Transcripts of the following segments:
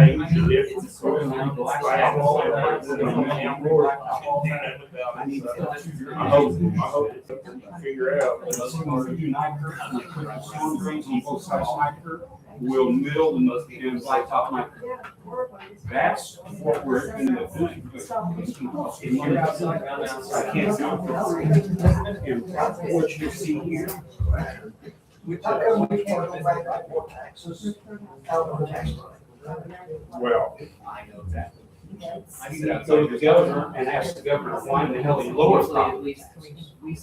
range of different. I hope it's something to figure out. Will mill and blacktop nitro. That's what we're going to do. Because if you're outside, I can't go for it. And what you see here. How come we can't go back like more taxes out of the tax money? Well, I know that. I need to go to the governor and ask the governor why in the hell he lowered property taxes. If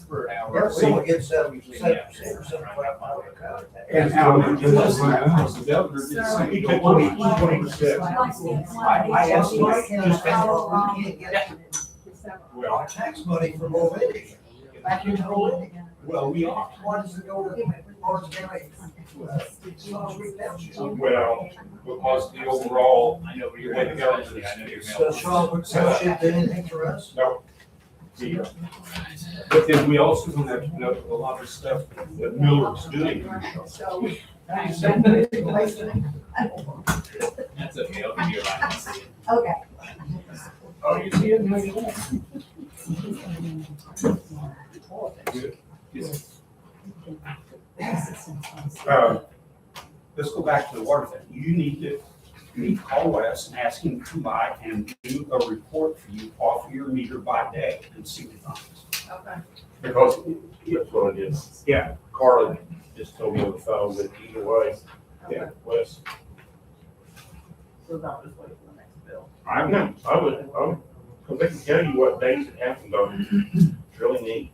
someone gets 77% or 75%. And how many because the governor did say he he took took 20%. I asked him, Just Well, our tax money from Oolitic, back into Oolitic. well, we are. Why does it go to Orange County? well, Because the overall, I know where you're going to go. So Sean, would Township do anything for us? no. But then we also don't have to know a lot of stuff that Miller's doing. So, That's okay, I'll give you a line. okay. Oh, you see it? Let's go back to the water thing. You need to call Wes and ask him to come by and do a report for you off your meter by day and see what he finds. Okay. Because that's what it is. Yeah, Carla just told me on the phone, but either way, yeah, Wes. So not just wait for the next bill. I would, because they can tell you what days it happened on. It's really neat.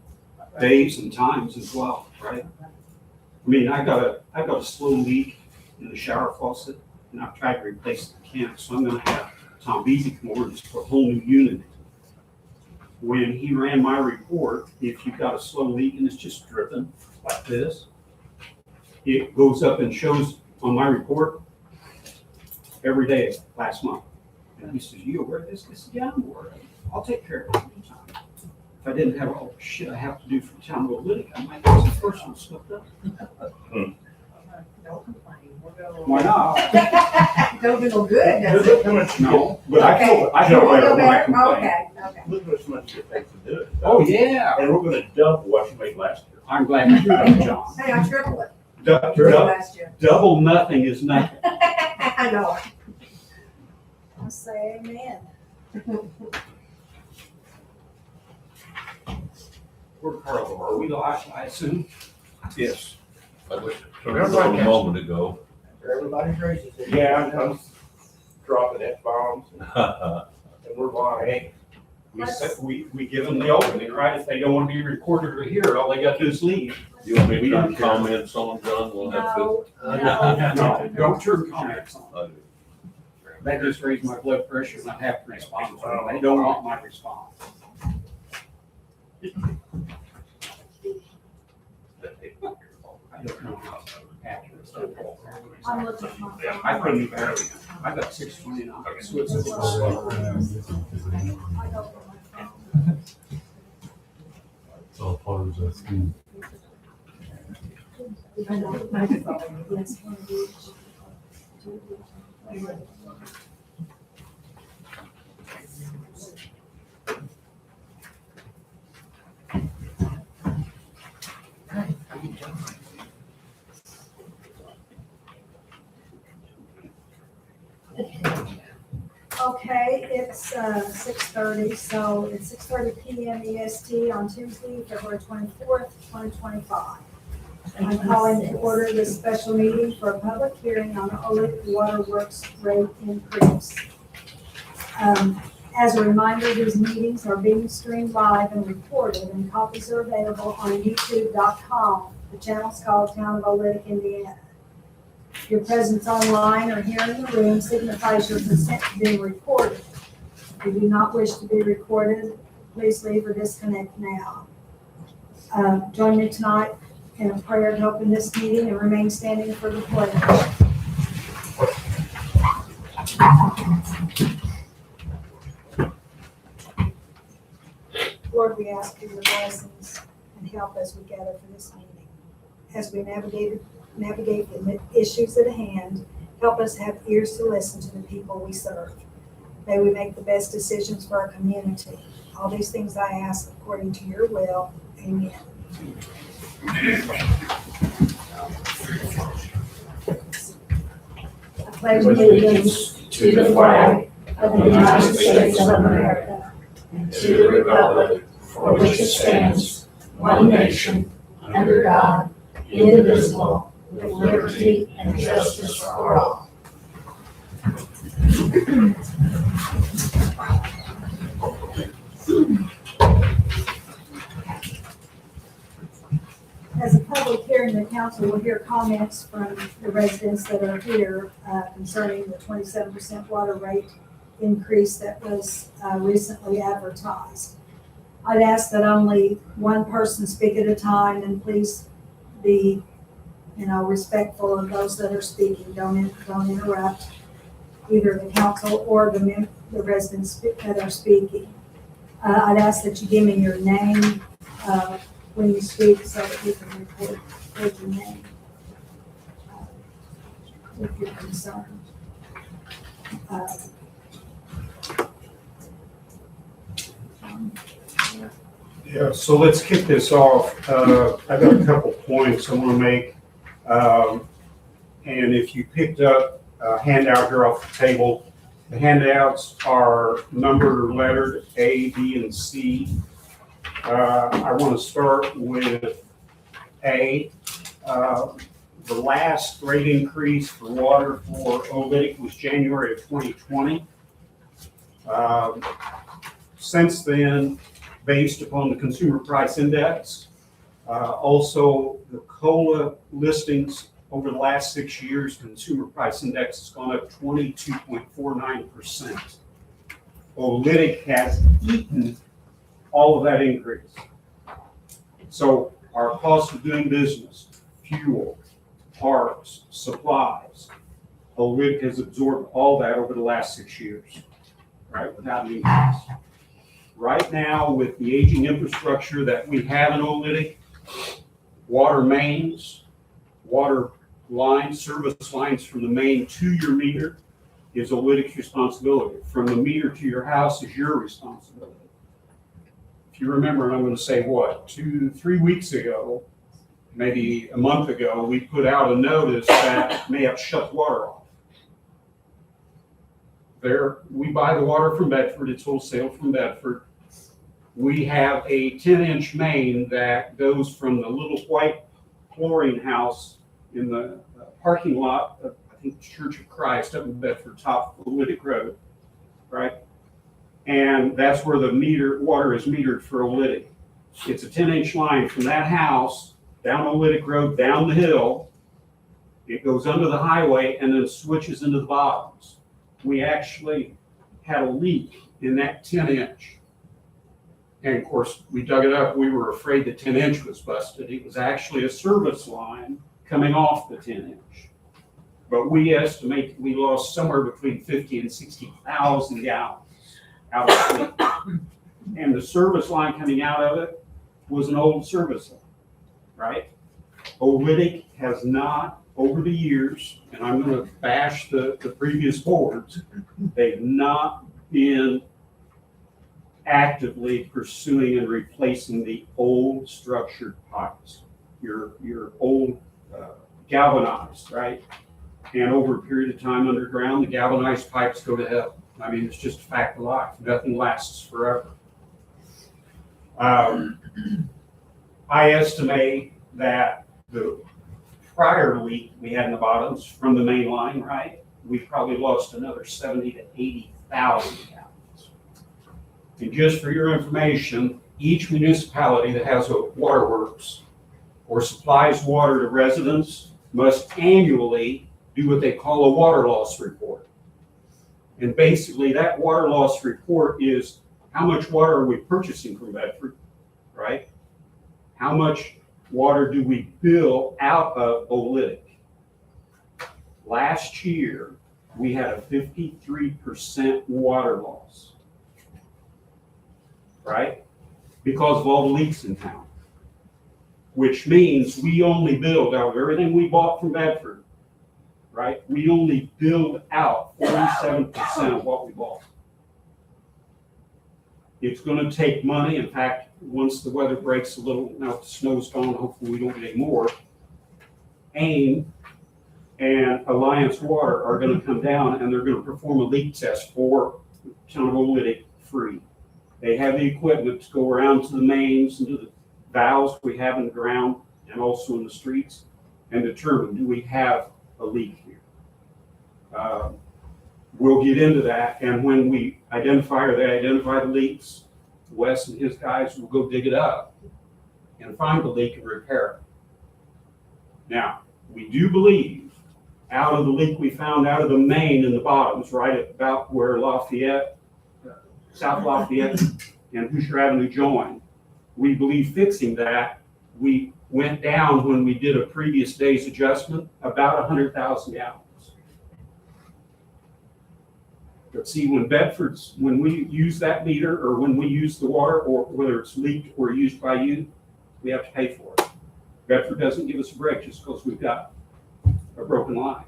Days and times as well, right? I mean, I got a slow leak in the shower faucet, and I've tried to replace the can, so I'm gonna have Tom Beasy come over and just put a whole new unit in. When he ran my report, if you've got a slow leak and it's just dripping like this, it goes up and shows on my report every day last month. And he says, "You aware of this?" I said, "Yeah, I'm aware of it. I'll take care of it anytime." If I didn't have all the shit I have to do for the town of Oolitic, I might have the first one slipped up. Don't complain, we'll go. Why not? Don't feel good, does Look it? how much, No, but I feel Will better it when go I better? complain. Okay, okay. look how much it takes to do it. Oh, yeah. And we're gonna double what you made last year. I'm glad you do that, John. Hey, I tripled it last year. Double nothing is nothing. I know. I'll say amen. We're Carla, are we live, I assume? Yes. I wish So it was a everybody moment ago. Everybody's raises it. Yeah, I'm dropping F-bombs and we're lying. We give them the opening, right? If they don't want to be recorded or hear it, all they got to do is leave. You want me to turn comments on, John? We'll have to. No, no. No, don't turn comments on. I do. That just raised my blood pressure and I have to respond to them. They don't want my response. I don't know how accurate stuff is. I'm looking at my phone. I couldn't even, I got 629. So it's I don't know my phone. It's all part of that scheme. I know, my phone. Yes. Okay, it's 6:30, so it's 6:30 PM EST on Tuesday, February 24th, 2025. I'm calling to order this special meeting for a public hearing on the Oolitic Waterworks rate increase. As a reminder, these meetings are being streamed live and recorded, and copies are available on youtube.com. The channel's called Town of Oolitic, Indiana. Your presence online or here in the room signifies your consent to being recorded. If you do not wish to be recorded, please leave or disconnect now. Join me tonight in a prayer to open this meeting and remain standing for the pledge. Lord, we ask for your blessings and help as we gather for this meeting. As we navigate the issues at hand, Help us have ears to listen to the people we serve. May we make the best decisions for our community. All these things I ask according to your will. Amen. I pledge allegiance to the flag of the United States of America and to the republic for which it stands, one nation, under God, indivisible, with liberty and justice for all. As a public hearing, the council will hear comments from the residents that are here concerning the 27% water rate increase that was recently advertised. I'd ask that only one person speak at a time, and please be, respectful of those that are speaking. Don't interrupt either the council or the residents that are speaking. I'd ask that you give me your name when you speak so that we can record your name if you're concerned. Yeah, so let's kick this off. I've got a couple points I want to make. And if you picked up a handout here off the table, the handouts are numbered or lettered A, B, and C. I want to start with A. The last rate increase for water for Oolitic was January of 2020. Since then, based upon the consumer price index, also the COLA listings over the last 6 years, consumer price index has gone up 22.49%. Oolitic has eaten all of that increase. So our cost of doing business, fuel, parts, supplies, Oolitic has absorbed all that over the last 6 years, right, without an increase. Right now, with the aging infrastructure that we have in Oolitic, water mains, water lines, service lines from the main to your meter is Oolitic's responsibility. From the meter to your house is your responsibility. If you remember, and I'm going to say what, 2-3 weeks ago, maybe a month ago, we put out a notice that may have shut water off. We buy the water from Bedford, it's wholesale from Bedford. We have a 10-inch main that goes from the little white flooring house in the parking lot of, I think, Church of Christ up in Bedford, top of Oolitic Road, right? And that's where the water is metered for Oolitic. It's a 10-inch line from that house down Oolitic Road, down the hill. It goes under the highway and then switches into the bottoms. We actually had a leak in that 10-inch. And of course, we dug it up. We were afraid the 10-inch was busted. It was actually a service line coming off the 10-inch. But we estimate we lost somewhere between 50 and 60,000 gallons out of the leak. And the service line coming out of it was an old service line, right? Oolitic has not, over the years, and I'm going to bash the previous boards, they've not been actively pursuing and replacing the old structured pipes, your old galvanized, right? And over a period of time underground, the galvanized pipes go to hell. I mean, it's just a fact of life. Nothing lasts forever. I estimate that the prior leak we had in the bottoms from the main line, right? We probably lost another 70 to 80,000 gallons. And just for your information, each municipality that has a waterworks or supplies water to residents must annually do what they call a water loss report. And basically that water loss report is how much water are we purchasing from Bedford, right? How much water do we bill out of Oolitic? Last year, we had a 53% water loss, right? Because of all the leaks in town, which means we only billed out of everything we bought from Bedford, right? We only billed out 47% of what we bought. It's gonna take money. In fact, once the weather breaks a little, now the snow's gone, hopefully we don't get any more, AIM and Alliance Water are gonna come down and they're gonna perform a leak test for Town of Oolitic free. They have the equipment to go around to the mains and to the valves we have in the ground and also in the streets and determine, do we have a leak here? We'll get into that, and when we identify or they identify the leaks, Wes and his guys will go dig it up and find the leak and repair it. Now, we do believe out of the leak we found out of the main in the bottoms, right at about where Lafayette, South Lafayette and Hoosier Avenue join, we believe fixing that, we went down when we did a previous day's adjustment, about 100,000 gallons. But see, when we use that meter or when we use the water, or whether it's leaked or used by you, we have to pay for it. Bedford doesn't give us a break just because we've got a broken line.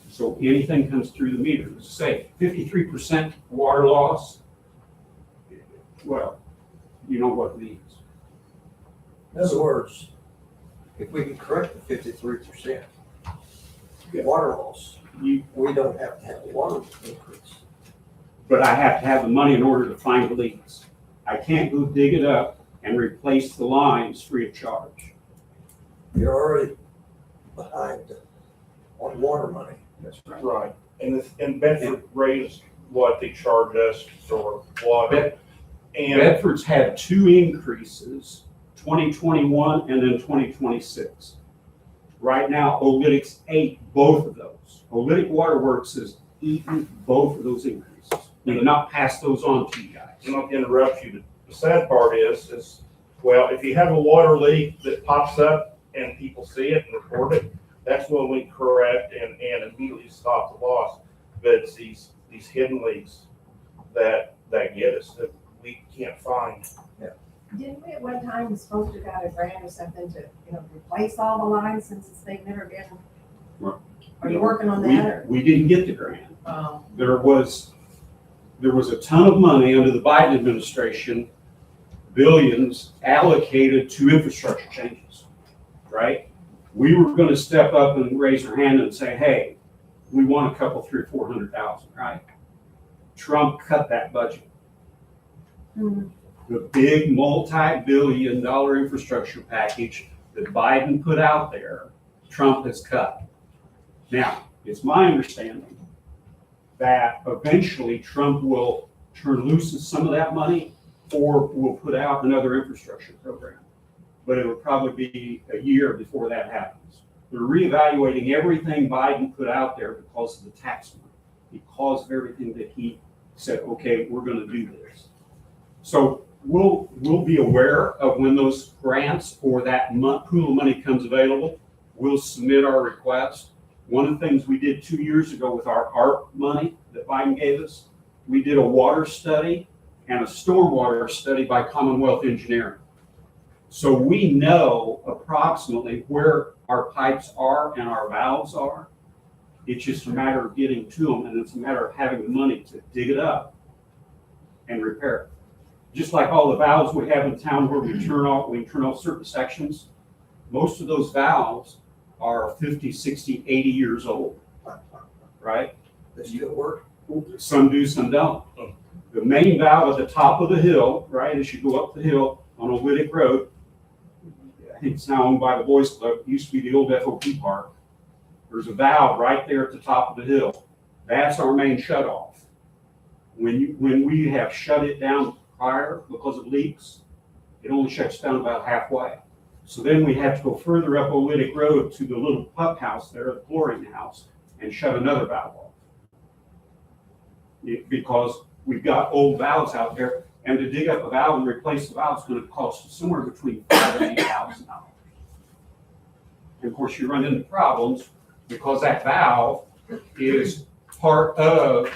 So anything comes through the meter. Say 53% water loss, well, you know what it means. In other words, if we can correct the 53% water loss, we don't have to have a water increase. But I have to have the money in order to find the leaks. I can't go dig it up and replace the lines free of charge. You're already behind on water money. That's right. Right, and Bedford raised what they charge us for water. And Bedford's had 2 increases, 2021 and then 2026. Right now, Oolitic's ate both of those. Oolitic Waterworks has eaten both of those increases. We did not pass those on to you guys. I'm not gonna interrupt you, but the sad part is, well, if you have a water leak that pops up and people see it and report it, that's when we correct and immediately stop the loss. But it's these hidden leaks that get us, that we can't find. Didn't we at one time was supposed to got a grant or something to, replace all the lines since they've never been? Are you working on that or? We didn't get the grant. There was a ton of money under the Biden administration, billions allocated to infrastructure changes, right? We were going to step up and raise our hand and say, hey, we want a couple, 300,000 or 400,000, right? Trump cut that budget. Mhm. The big multi-billion-dollar infrastructure package that Biden put out there, Trump has cut. Now, it's my understanding that eventually Trump will turn loose some of that money or will put out another infrastructure program. But it'll probably be a year before that happens. They're reevaluating everything Biden put out there because of the tax money, because of everything that he said, okay, we're going to do this. So we'll be aware of when those grants or that pool of money comes available. We'll submit our request. One of the things we did 2 years ago with our ARP money that Biden gave us, we did a water study and a stormwater study by Commonwealth Engineering. So we know approximately where our pipes are and our valves are. It's just a matter of getting to them, and it's a matter of having the money to dig it up and repair it. Just like all the valves we have in town where we turn off certain sections, most of those valves are 50, 60, 80 years old, right? They still work. Some do, some don't. The main valve at the top of the hill, right, as you go up the hill on Oolitic Road, I think it's now owned by the Boys Club, it used to be the old FOP park. There's a valve right there at the top of the hill. That's our main shutoff. When we have shut it down prior because of leaks, it only shuts down about halfway. So then we have to go further up Oolitic Road to the little pup house there, the chlorine house, and shut another valve off. Because we've got old valves out there, and to dig up a valve and replace the valve is going to cost somewhere between $5,000 and $8,000. And of course, you run into problems because that valve is part of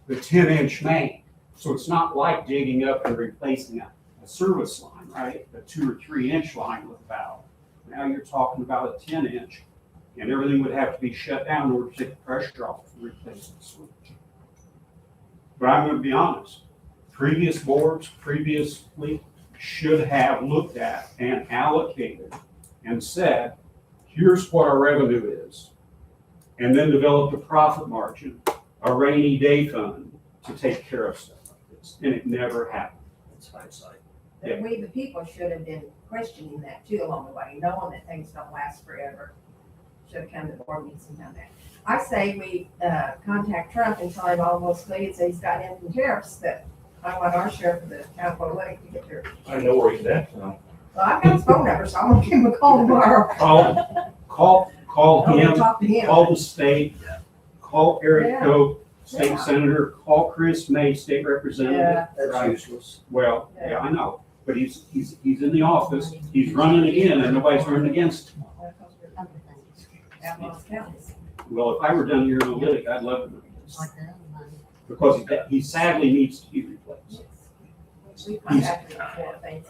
the 10-inch main. So it's not like digging up and replacing a service line, right? A 2 or 3 inch line with a valve. Now you're talking about a 10-inch and everything would have to be shut down in order to take the pressure off and replace the switch. But I'm gonna be honest, previous boards previously should have looked at and allocated and said, here's what our revenue is. And then developed a profit margin, a rainy day fund to take care of stuff like this. And it never happened. It's hindsight. But we, the people, should have been questioning that too along the way, knowing that things don't last forever. Should have come to the board meetings and done that. I say we contact Trump and tell him all those leads that he's got in from tariffs that I want our share for the town of Oolitic to get their. I know where he's at now. Well, I've got his phone number, so I'm gonna give him a call tomorrow. Call I'm gonna him, talk to him. call the state, call Eric Yeah. Coe, state Yeah. senator, call Chris May, state representative. Yeah. That's Right. useless. Well, yeah, I know, but he's in the office, he's running again, and nobody's running against him. Out in Lost Counties. Well, if I were down here in Oolitic, I'd love to run against him, because he sadly needs to be replaced. We contacted him before, thanks.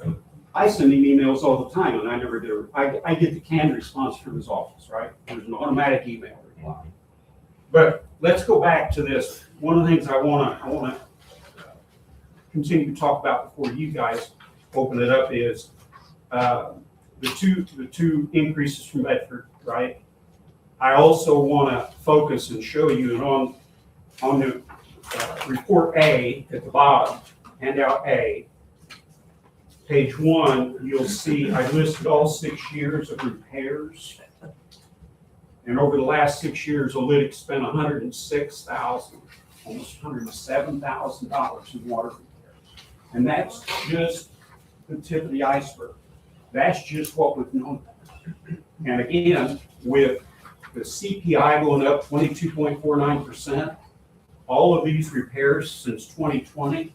I send him emails all the time, and I never do. I get the canned response from his office, right? There's an automatic email reply. But let's go back to this. One of the things I wanna continue to talk about before you guys open it up is the two increases from Bedford, right? I also wanna focus and show you, and on the report A at the bottom, handout A, page 1, you'll see I listed all 6 years of repairs. And over the last 6 years, Oolitic spent $106,000, almost $107,000 in water repairs. And that's just the tip of the iceberg. That's just what we've known. And again, with the CPI going up 22.49%, all of these repairs since 2020,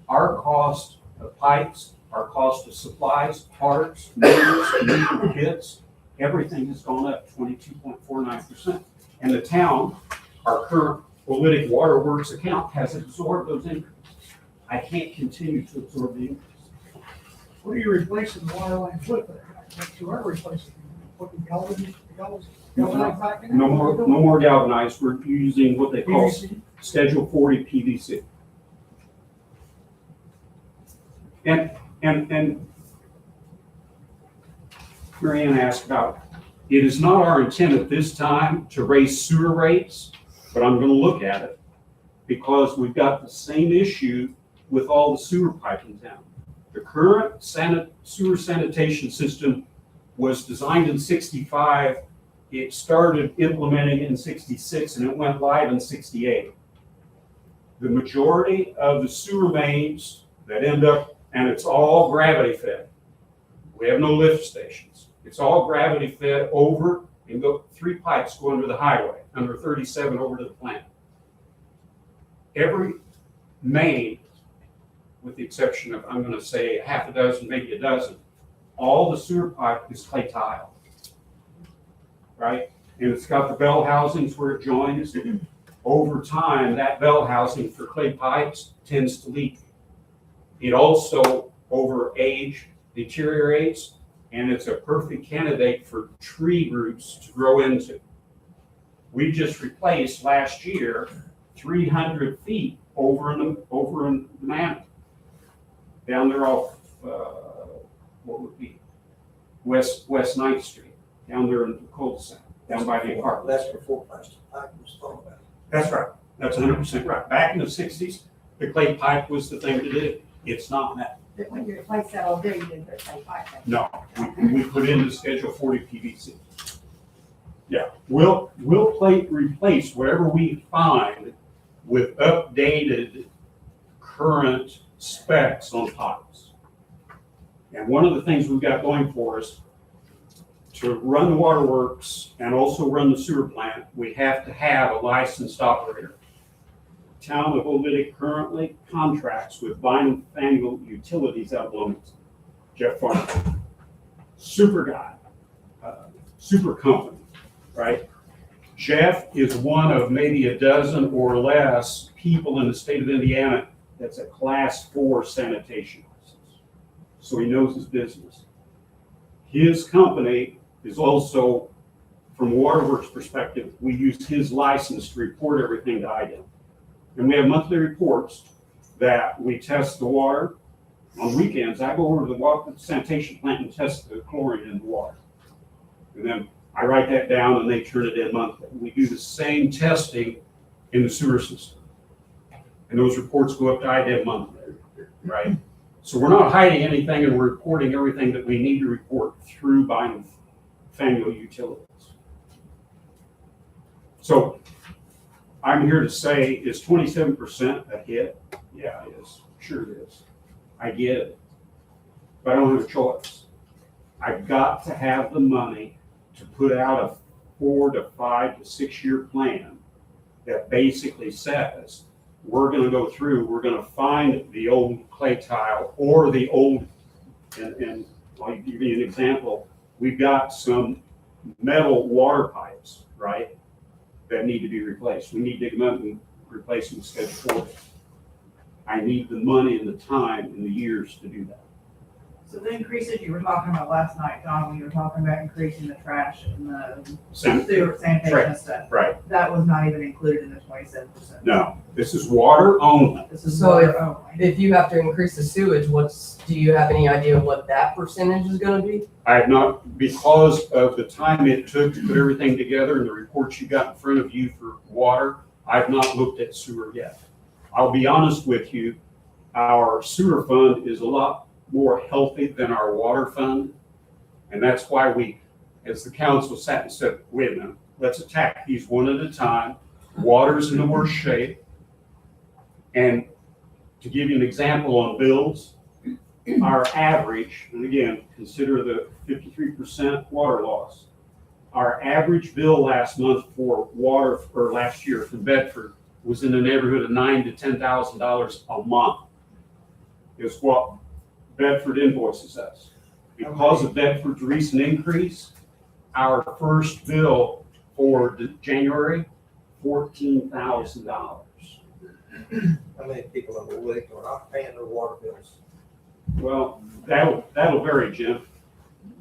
our cost of pipes, our cost of supplies, parts, motors, needle kits, everything has gone up 22.49%. And the town, our current Oolitic Water Works account, has absorbed those increases. I can't continue to absorb the increase. What are you replacing the water lines with? What you are replacing? Putting galvanized back in? No more galvanized. We're using what they call PVC? Schedule 40 PVC. And Mary Ann asked about, it is not our intent at this time to raise sewer rates, but I'm gonna look at it because we've got the same issue with all the sewer pipe in town. The current sewer sanitation system was designed in 65. It started implementing in 66 and it went live in 68. The majority of the sewer mains that end up, and it's all gravity fed. We have no lift stations. It's all gravity fed over and go 3 pipes go under the highway, under 37 over to the plant. Every main, with the exception of, I'm gonna say half a dozen, maybe a dozen, all the sewer pipe is clay tile, right? And it's got the bell housings where it joins. Over time, that bell housing for clay pipes tends to leak. It also, over age, deteriorates, and it's a perfect candidate for tree roots to grow into. We just replaced last year 300 feet over in the manor, down there off what would be West 9th Street, down there in the cul-de-sac, down by the apartment. That's before plastic pipe was thought about. That's right. That's 100% right. Back in the 60s, the clay pipe was the thing to do. It's not now. But when you replace that old there, you didn't put clay pipe in. No, we put in the Schedule 40 PVC. Yeah, we'll replace whatever we find with updated current specs on pipes. And one of the things we've got going for us, to run the waterworks and also run the sewer plant, we have to have a licensed operator. The town of Oolitic currently contracts with Vine Faneuil Utilities out of Wilmington. Jeff Farmer, super guy, super company, right? Jeff is one of maybe a dozen or less people in the state of Indiana that's a Class 4 sanitation license. So he knows his business. His company is also from Waterworks perspective, we use his license to report everything to IDEM. And we have monthly reports that we test the water. On weekends, I go over to the water sanitation plant and test the chlorine in the water. And then I write that down and they turn it in monthly. We do the same testing in the sewer system. And those reports go up to IDEM monthly, right? So we're not hiding anything and we're reporting everything that we need to report through biannual utilities. So I'm here to say, is 27% a hit? Yeah, it is. Sure it is. I get it. But I don't have a choice. I've got to have the money to put out a 4 to 5 to 6 year plan that basically says, we're gonna go through, we're gonna find the old clay tile or the old, and I'll give you an example. We've got some metal water pipes, right, that need to be replaced. We need to dig them up and replace them schedule 4. I need the money and the time and the years to do that. So the increases you were talking about last night, Don, when you were talking about increasing the trash and the sewer sanitation and stuff, Right, that was not even included in the 27%. no, this is water only. This is So water only. If you have to increase the sewage, do you have any idea what that percentage is gonna be? I have not, because of the time it took to put everything together and the reports you got in front of you for water, I've not looked at sewer yet. I'll be honest with you, our sewer fund is a lot more healthy than our water fund. And that's why we, as the council sat and said, wait a minute, let's attack these one at a time. Water's in the worst shape. And to give you an example on bills, our average, and again, consider the 53% water loss. Our average bill last month for water, or last year from Bedford, was in the neighborhood of $9,000 to $10,000 a month. Is what Bedford invoices us. Because of Bedford's recent increase, our first bill for January, $14,000. How many people in Oolitic are not paying their water bills? Well, that'll vary, Jim.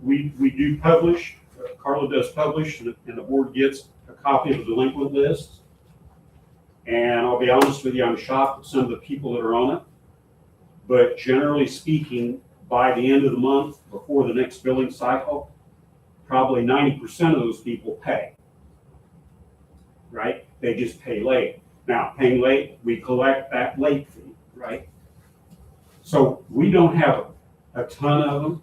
We do publish, Carla does publish, and the board gets a copy of the delinquent list. And I'll be honest with you, I'm shocked at some of the people that are on it. But generally speaking, by the end of the month, before the next billing cycle, probably 90% of those people pay. Right? They just pay late. Now, paying late, we collect that late fee, right? So we don't have a ton of them.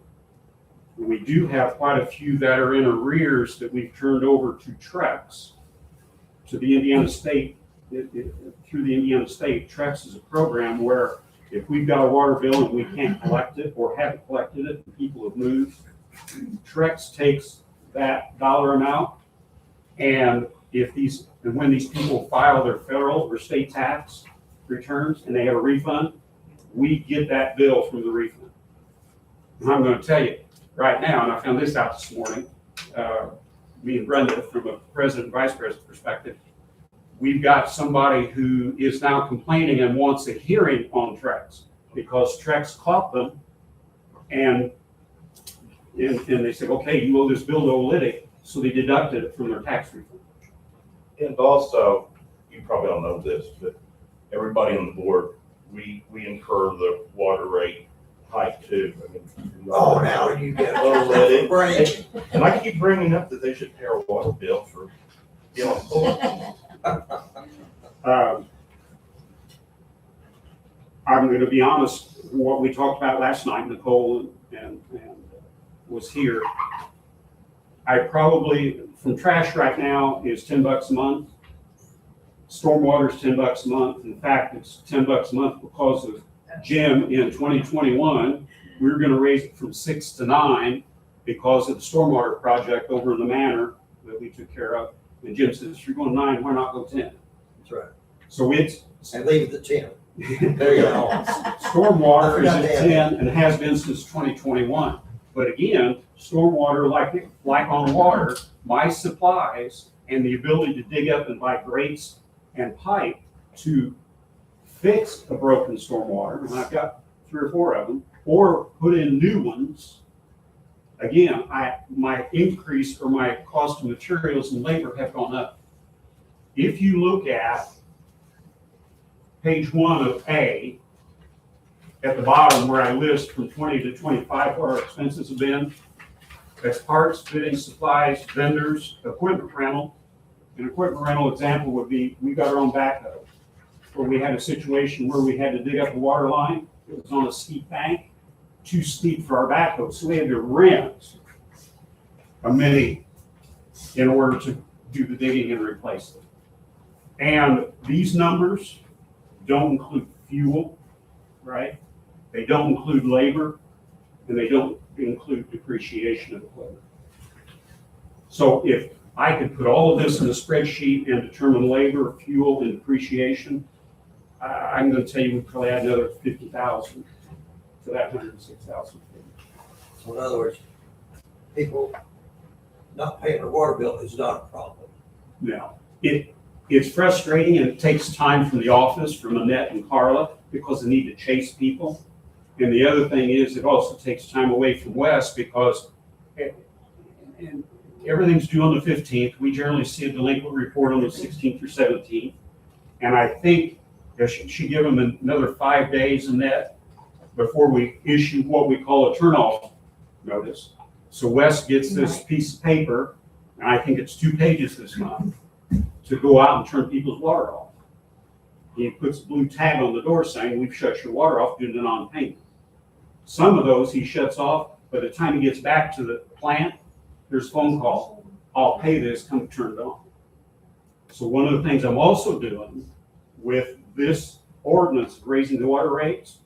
We do have quite a few that are in arrears that we've turned over to Trex, to the Indiana State, through the Indiana State. Trex is a program where if we've got a water bill and we can't collect it or haven't collected it, and people have moved, Trex takes that dollar amount, and when these people file their federal or state tax returns and they have a refund, we get that bill from the refund. And I'm going to tell you right now, and I found this out this morning, me and Brenda, from a president and vice president perspective, we've got somebody who is now complaining and wants a hearing on Trex because Trex caught them and they said, okay, you owe this bill to Oolitic, so they deducted it from their tax refund. And also, you probably don't know this, but everybody on the board, we incur the water rate hike too. I mean, Oh, now you get Oolitic. a break. And I keep bringing up that they should pay our water bill for, you know, I'm going to be honest, what we talked about last night, Nicole and was here. I probably, from trash right now is $10 a month. Stormwater is $10 a month. In fact, it's $10 a month because of Jim in 2021. We were going to raise it from 6 to 9 because of the stormwater project over in the manor that we took care of. And Jim says, if you're going 9, why not go 10? That's right. So it's And leave it at 10. There you go. stormwater is at 10 and has been since 2021. But again, stormwater, like on water, my supplies and the ability to dig up and buy grates and pipe to fix a broken stormwater, and I've got 3 or 4 of them, or put in new ones, again, my increase or my cost of materials and labor have gone up. If you look at page 1 of A, at the bottom where I list from 20 to 25 what our expenses have been, that's parts, fitting, supplies, vendors, equipment rental. An equipment rental example would be, we got our own backhoe, where we had a situation where we had to dig up a water line. It was on a steep bank, too steep for our backhoe, so we had to rent a mini in order to do the digging and replace it. And these numbers don't include fuel, right? They don't include labor, and they don't include depreciation of equipment. So if I could put all of this in a spreadsheet and determine labor, fuel, and depreciation, I'm gonna tell you we probably add another 50,000 to that 106,000. So in other words, people not paying their water bill is not a problem. Now, it's frustrating and it takes time from the office, from Annette and Carla, because they need to chase people. And the other thing is, it also takes time away from Wes because and everything's due on the 15th. We generally see a delinquent report on the 16th or 17th. And I think there should give them another 5 days in that before we issue what we call a turnoff notice. So Wes gets this piece of paper, and I think it's 2 pages this month, to go out and turn people's water off. He puts a blue tag on the door saying, we've shut your water off due to non-payment. Some of those he shuts off. By the time he gets back to the plant, there's a phone call. I'll pay this, come turn it on. So one of the things I'm also doing with this ordinance of raising the water rates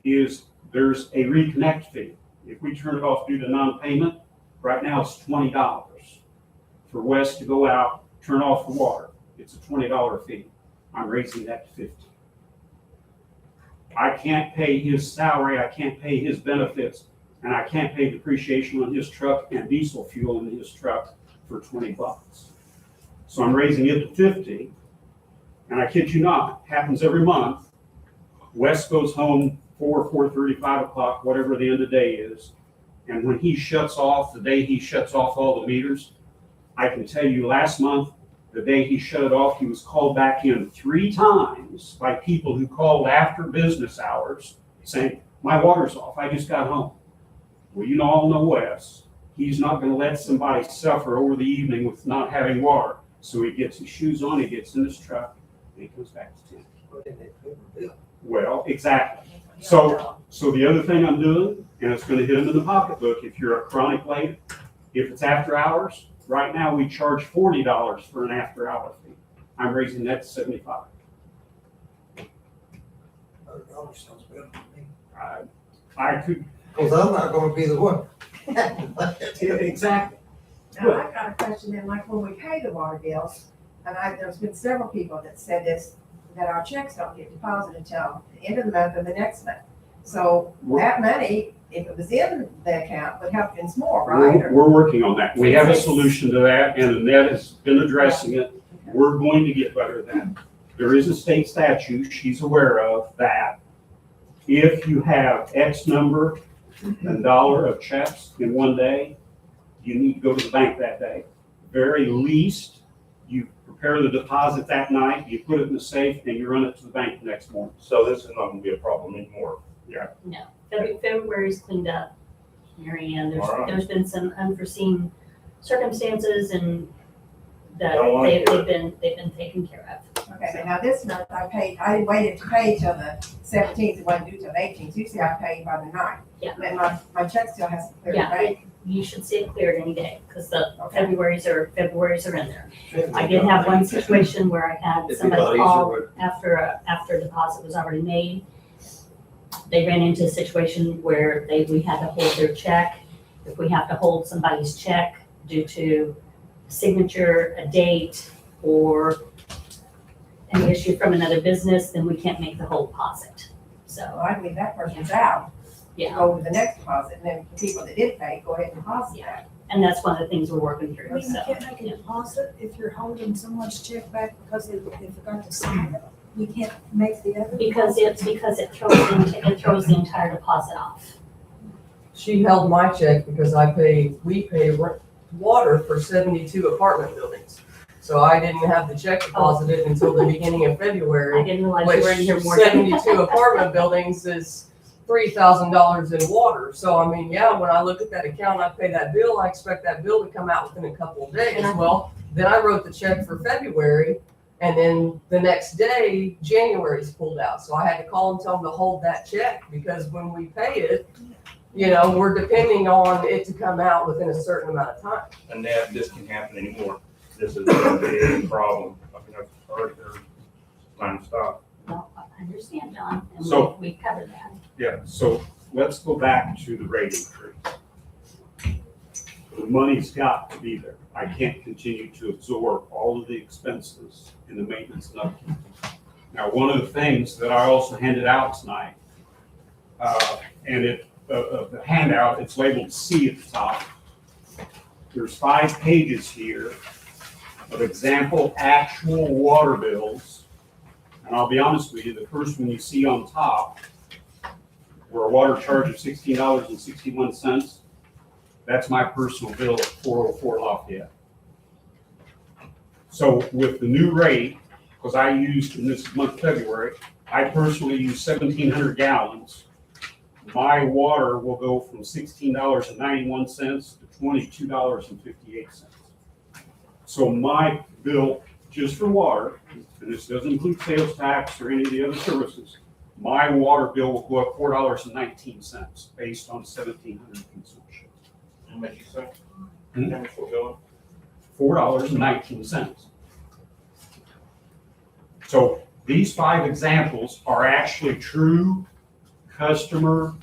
is there's a reconnect fee. If we turn it off due to non-payment, right now it's $20 for Wes to go out, turn off the water. It's a $20 fee. I'm raising that to $50. I can't pay his salary, I can't pay his benefits, and I can't pay depreciation on his truck and diesel fuel in his truck for $20. So I'm raising it to 50, and I kid you not, happens every month. Wes goes home 4:30, 5 o'clock, whatever the end of the day is, and when he shuts off, the day he shuts off all the meters, I can tell you last month, the day he shut it off, he was called back in 3 times by people who called after business hours saying, my water's off, I just got home. Well, you all know Wes. He's not gonna let somebody suffer over the evening with not having water. So he gets his shoes on, he gets in his truck, and he comes back to town. But then they pay their bill. Well, exactly. So the other thing I'm doing, and it's gonna hit him in the pocketbook if you're a chronic late, if it's after hours, right now we charge $40 for an after hour fee. I'm raising that to $75. $100 sounds better to me. I could, Cause I'm not gonna be the one. exactly. Now, I've got a question then, like when we pay the water bills, and there's been several people that said this, that our checks don't get deposited until the end of the month or the next month. So that money, if it was in the account, would help us more, right? We're working on that. We have a solution to that, and Annette has been addressing it. We're going to get better at that. There is a state statute she's aware of that if you have X number and dollar of checks in one day, you need to go to the bank that day. Very least, you prepare the deposit that night, you put it in the safe, and you run it to the bank the next morning. So this is not gonna be a problem anymore. No, February's cleaned up, Mary Ann. All right. There's been some unforeseen circumstances and that Don't wanna they've hear been taken care of. Okay, but now this month I waited to pay till the 17th, it wasn't due till the 18th, usually I pay by the 9th. Yeah. And my check still has to clear the Yeah, bank. you should see it cleared any day, because the Okay. February's are in there. I did have one situation where I had somebody call after a deposit was already made. They ran into a situation where we had to hold their check. If we have to hold somebody's check due to signature, a date, or an issue from another business, then we can't make the whole deposit. So So, I leave that person's out, yeah, go to the next deposit, and then the people that did pay, go ahead and deposit that. and that's one of the things we're working I through, mean, you so. can't make a deposit if you're holding someone's check back because they forgot to sign it. You can't make the other. Because it throws the entire deposit off. she held my check because we pay water for 72 apartment buildings. So I didn't have the check deposited until the beginning of I February, didn't realize which you were in here more than. 72 apartment buildings is $3,000 in water. So I mean, yeah, when I look at that account, I pay that bill, I expect that bill to come out within a couple of days. Well, then I wrote the check for February, and then the next day, January's pulled out. So I had to call and tell them to hold that check, because when we pay it, you know, we're depending on it to come out within a certain amount of time. And that, this can happen anymore. This is a big problem. I mean, I've heard there's time to stop. Well, I understand, John, and So- we covered that. Yeah, so let's go back to the rate increase. The money's got to be there. I can't continue to absorb all of the expenses in the maintenance and upkeep. Now, one of the things that I also handed out tonight, and the handout, it's labeled C at the top. There's 5 pages here of example actual water bills. And I'll be honest with you, the first one you see on top, where a water charge of $16.61, that's my personal bill at 404 Lafayette. So with the new rate, because I used in this month, February, I personally used 1,700 gallons. My water will go from $16.91 to $22.58. So my bill, just for water, and this doesn't include sales tax or any of the other services, my water bill will go up $4.19 based on 1,700 consumption. How much you say? Hmm? How much will go? $4.19. So these 5 examples are actually true customer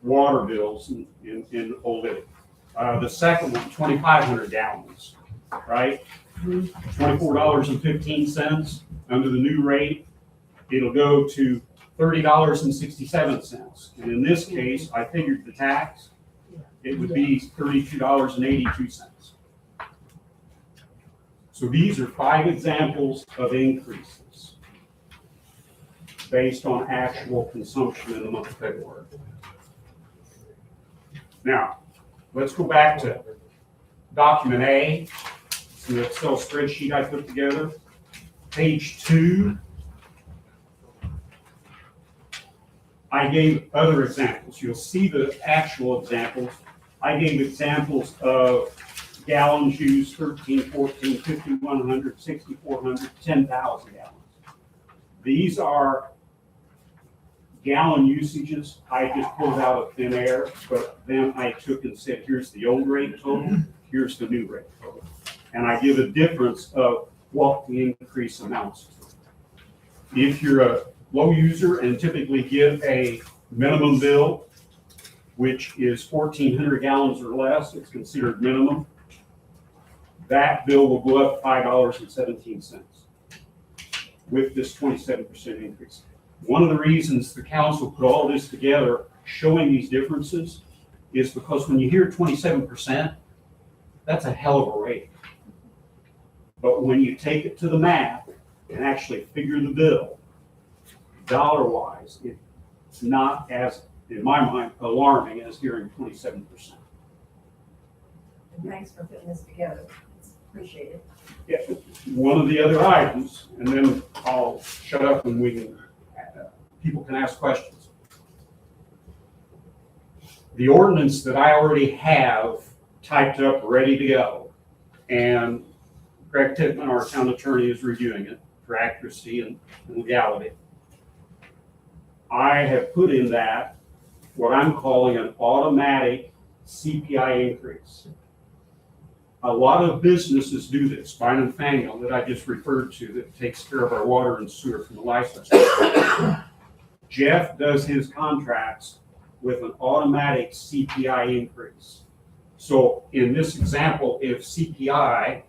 water bills in Oolitic. The second one, 2,500 gallons, right? $24.15. Under the new rate, it'll go to $30.67. And in this case, I figured the tax, it would be $32.82. So these are 5 examples of increases based on actual consumption in the month of February. Now, let's go back to document A, it's the Excel spreadsheet I put together. Page 2, I gave other examples. You'll see the actual examples. I gave examples of gallons used, 13, 14, 5,100, 6,400, 10,000 gallons. These are gallon usages I just pulled out of thin air, but then I took and said, here's the old rate total, here's the new rate total. And I give a difference of what the increase amounts to. If you're a low user and typically give a minimum bill, which is 1,400 gallons or less, it's considered minimum, that bill will go up $5.17 with this 27% increase. One of the reasons the council put all this together, showing these differences, is because when you hear 27%, that's a hell of a rate. But when you take it to the math and actually figure the bill, dollar-wise, it's not as, in my mind, alarming as hearing 27%. And thanks for putting this together. It's appreciated. Yeah, one of the other items, and then I'll shut up and we can, people can ask questions. The ordinance that I already have typed up, ready to go, and Greg Tittman, our town attorney, is reviewing it for accuracy and legality. I have put in that what I'm calling an automatic CPI increase. A lot of businesses do this. Vine and Faneuil that I just referred to that takes care of our water and sewer from the license. Jeff does his contracts with an automatic CPI increase. So in this example, if CPI,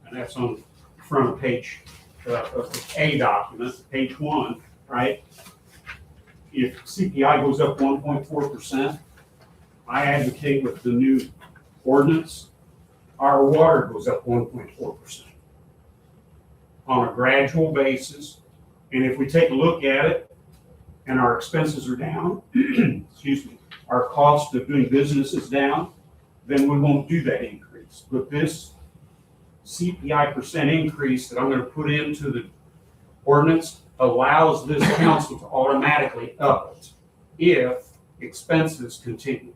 and that's on the front of page of the A document, page 1, right? If CPI goes up 1.4%, I advocate with the new ordinance, our water goes up 1.4% on a gradual basis. And if we take a look at it, and our expenses are down, excuse me, our cost of doing business is down, then we won't do that increase. But this CPI percent increase that I'm gonna put into the ordinance allows this council to automatically up it if expenses continue.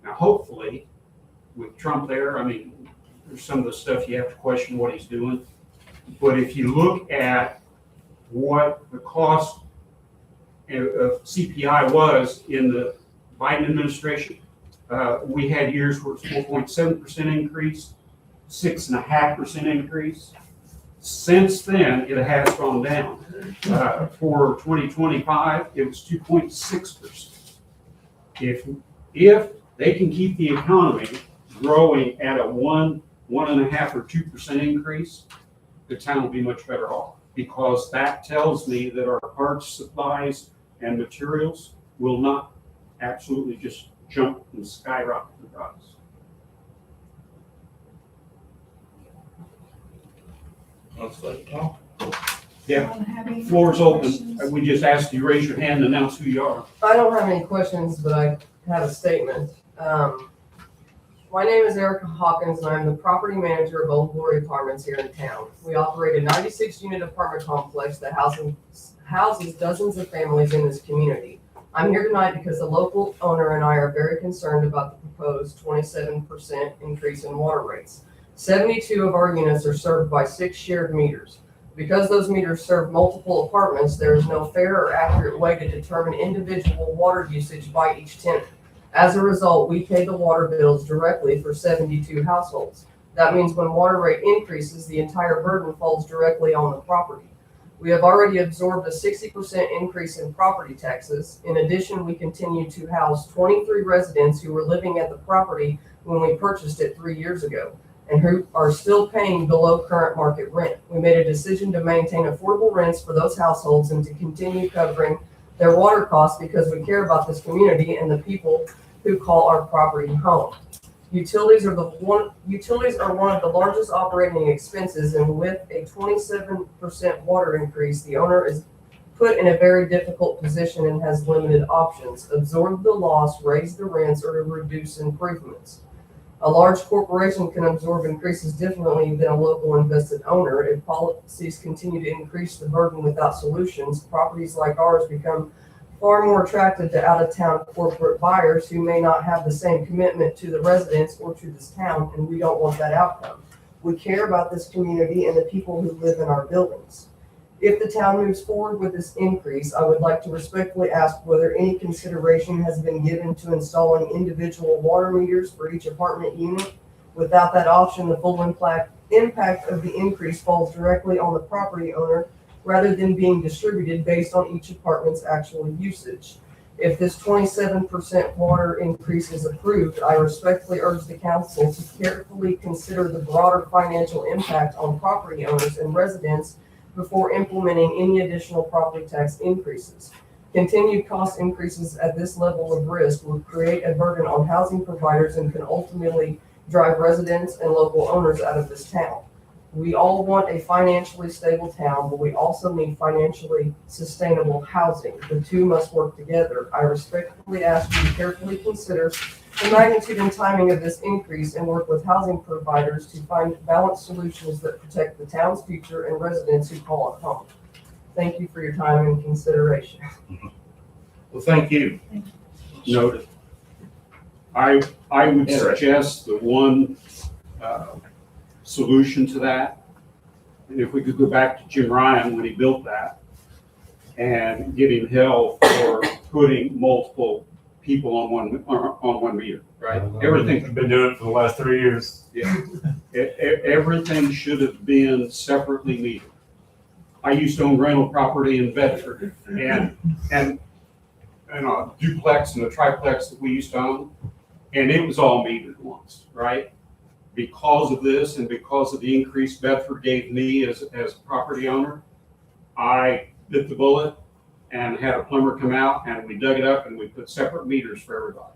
Now, hopefully, with Trump there, I mean, there's some of the stuff you have to question what he's doing. But if you look at what the cost of CPI was in the Biden administration, we had years where it's 4.7% increase, 6.5% increase. Since then, it has gone down. For 2025, it was 2.6%. If they can keep the economy growing at a 1.5% or 2% increase, the town will be much better off, because that tells me that our parts, supplies, and materials will not absolutely just jump and skyrocket the price. That's like, Yeah. Anyone have any Floor's open. questions? We just ask you raise your hand and announce who you are. I don't have any questions, but I have a statement. My name is Erica Hawkins, and I'm the property manager of Old Glory Apartments here in town. We operate a 96-unit apartment complex that houses dozens of families in this community. I'm here tonight because the local owner and I are very concerned about the proposed 27% increase in water rates. 72 of our units are served by 6 shared meters. Because those meters serve multiple apartments, there is no fair or accurate way to determine individual water usage by each tenant. As a result, we pay the water bills directly for 72 households. That means when water rate increases, the entire burden falls directly on the property. We have already absorbed a 60% increase in property taxes. In addition, we continue to house 23 residents who were living at the property when we purchased it 3 years ago, and who are still paying below current market rent. We made a decision to maintain affordable rents for those households and to continue covering their water costs because we care about this community and the people who call our property home. Utilities are one of the largest operating expenses, and with a 27% water increase, the owner is put in a very difficult position and has limited options: absorb the loss, raise the rents, or to reduce improvements. A large corporation can absorb increases differently than a local invested owner. If policies continue to increase the burden without solutions, properties like ours become far more attractive to out-of-town corporate buyers who may not have the same commitment to the residents or to this town, and we don't want that outcome. We care about this community and the people who live in our buildings. If the town moves forward with this increase, I would like to respectfully ask whether any consideration has been given to installing individual water meters for each apartment unit. Without that option, the full impact of the increase falls directly on the property owner rather than being distributed based on each apartment's actual usage. If this 27% water increase is approved, I respectfully urge the council to carefully consider the broader financial impact on property owners and residents before implementing any additional property tax increases. Continued cost increases at this level of risk will create a burden on housing providers and can ultimately drive residents and local owners out of this town. We all want a financially stable town, but we also need financially sustainable housing. The two must work together. I respectfully ask you to carefully consider the magnitude and timing of this increase and work with housing providers to find balanced solutions that protect the town's future and residents who call it home. Thank you for your time and consideration. Well, thank you. Noted. I would suggest the one solution to that, and if we could go back to Jim Ryan when he built that and give him hell for putting multiple people on one meter, right? Everything. I've been doing it for the last 3 years. Yeah. Everything should have been separately metered. I used to own rental property in Bedford, and a duplex and a triplex that we used to own, and it was all metered once, right? Because of this and because of the increase Bedford gave me as a property owner, I bit the bullet and had a plumber come out, and we dug it up and we put separate meters for everybody.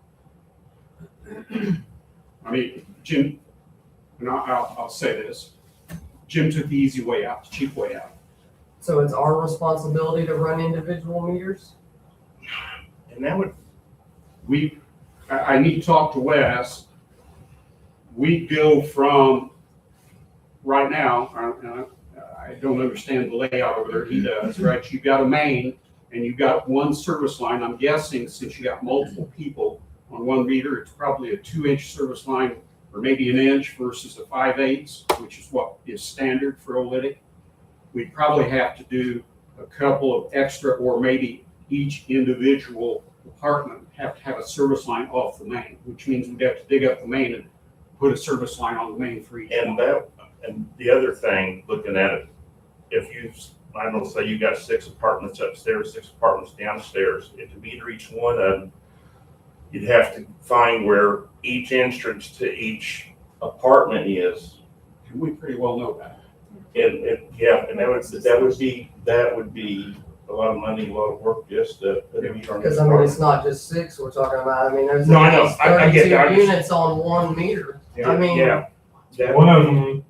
I mean, Jim, and I'll say this, Jim took the easy way out, the cheap way out. So it's our responsibility to run individual meters? And that would, I need to talk to Wes. We go from, right now, I don't understand the layout over there, he does, right? You've got a main and you've got one service line. I'm guessing since you got multiple people on one meter, it's probably a 2-inch service line or maybe an inch versus a 5/8, which is what is standard for Oolitic. We'd probably have to do a couple of extra, or maybe each individual apartment have to have a service line off the main, which means we'd have to dig up the main and put a service line on the main for each and one. and the other thing, looking at it, if you, I don't know, say you got 6 apartments upstairs, 6 apartments downstairs, and to meter each one of them, you'd have to find where each entrance to each apartment is. And we pretty well know that. And yeah, and that would be a lot of money, a lot of work just to put a meter on. Because I mean, it's not just 6 we're talking about. I mean, there's No, I know. at least I get 32 that. I just- units on 1 meter. I mean, Yeah. That One would of be-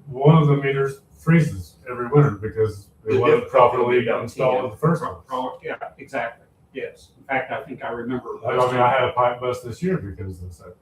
the meters freezes every winter because it The wasn't difficulty properly would be down installed at the first one. Yeah, exactly, yes. In fact, I think I remember. I mean, I had a pipe bust this year because of that.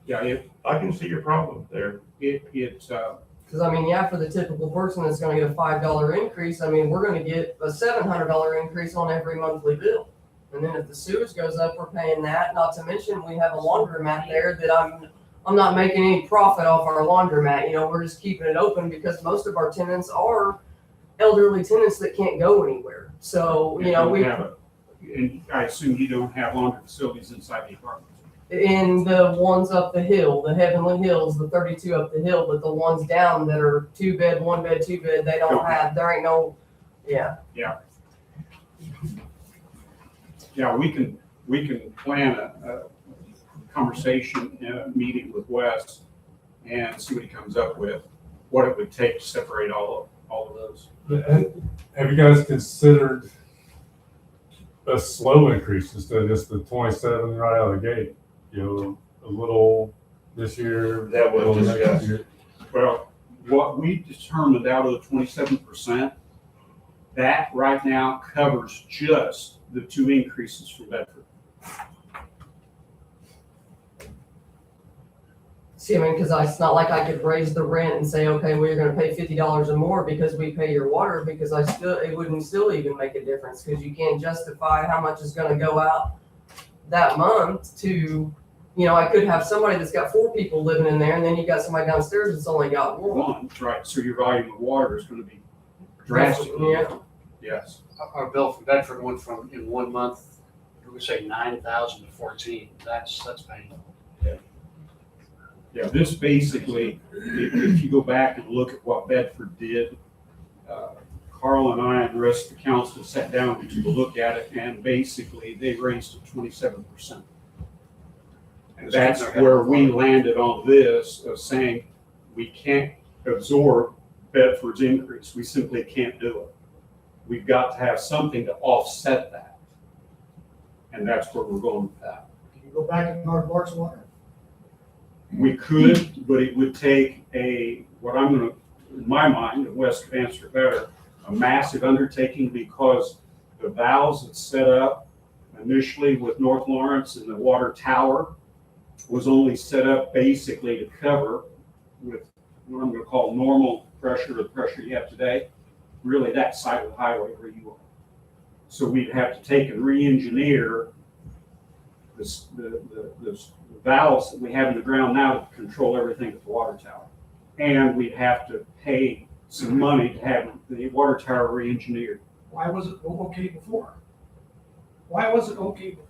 Yeah, I can see your problem there. it's, because I mean, yeah, for the typical person that's gonna get a $5 increase, I mean, we're gonna get a $700 increase on every monthly bill. And then if the sewage goes up, we're paying that, not to mention we have a laundromat there that I'm not making any profit off our laundromat, you know, we're just keeping it open because most of our tenants are elderly tenants that can't go anywhere. So, you know, and I assume you don't have laundry facilities inside the apartments. in the ones up the hill, the Heavenly Hills, the 32 up the hill, but the ones down that are 2-bed, 1-bed, 2-bed, they don't have, there ain't no, yeah. Yeah, we can plan a conversation and a meeting with Wes and see what he comes up with, what it would take to separate all of those. Have you guys considered a slow increase instead of just the 27 right out of the gate? You know, a little this year. That was a little next discussed. year. Well, what we determined out of the 27%, that right now covers just the 2 increases for Bedford. See, I mean, because it's not like I could raise the rent and say, okay, we're gonna pay $50 or more because we pay your water, because it wouldn't still even make a difference, because you can't justify how much is gonna go out that month to, you know, I could have somebody that's got 4 people living in there, and then you got somebody downstairs that's only got 1. One, right, so your volume of water is gonna be drastically Yeah. different. Yes. Our bill for Bedford went from, in 1 month, we say 9,000 to 14. That's painful. Yeah, this basically, if you go back and look at what Bedford did, Carl and I and the rest of the council sat down to look at it, and basically they raised it 27%. And that's where we landed on this of saying we can't absorb Bedford's increase. We simply can't do it. We've got to have something to offset that. And that's where we're going with that. Can you go back and guard Mark's water? We could, but it would take what I'm gonna, in my mind, and Wes could answer it better, a massive undertaking, because the valves that's set up initially with North Lawrence and the water tower was only set up basically to cover with what I'm gonna call normal pressure, the pressure you have today, really that side of the highway where you are. So we'd have to take and re-engineer the valves that we have in the ground now to control everything at the water tower. And we'd have to pay some money to have the water tower re-engineered. Why was it okay before? Why was it okay before?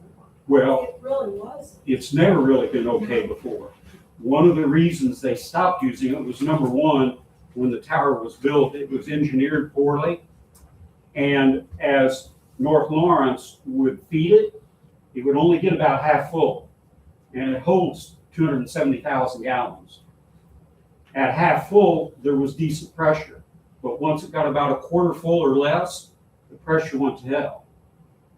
Well, It really was. it's never really been okay before. One of the reasons they stopped using it was, number one, when the tower was built, it was engineered poorly. And as North Lawrence would feed it, it would only get about half full. And it holds 270,000 gallons. At half full, there was decent pressure. But once it got about a quarter full or less, the pressure went to hell.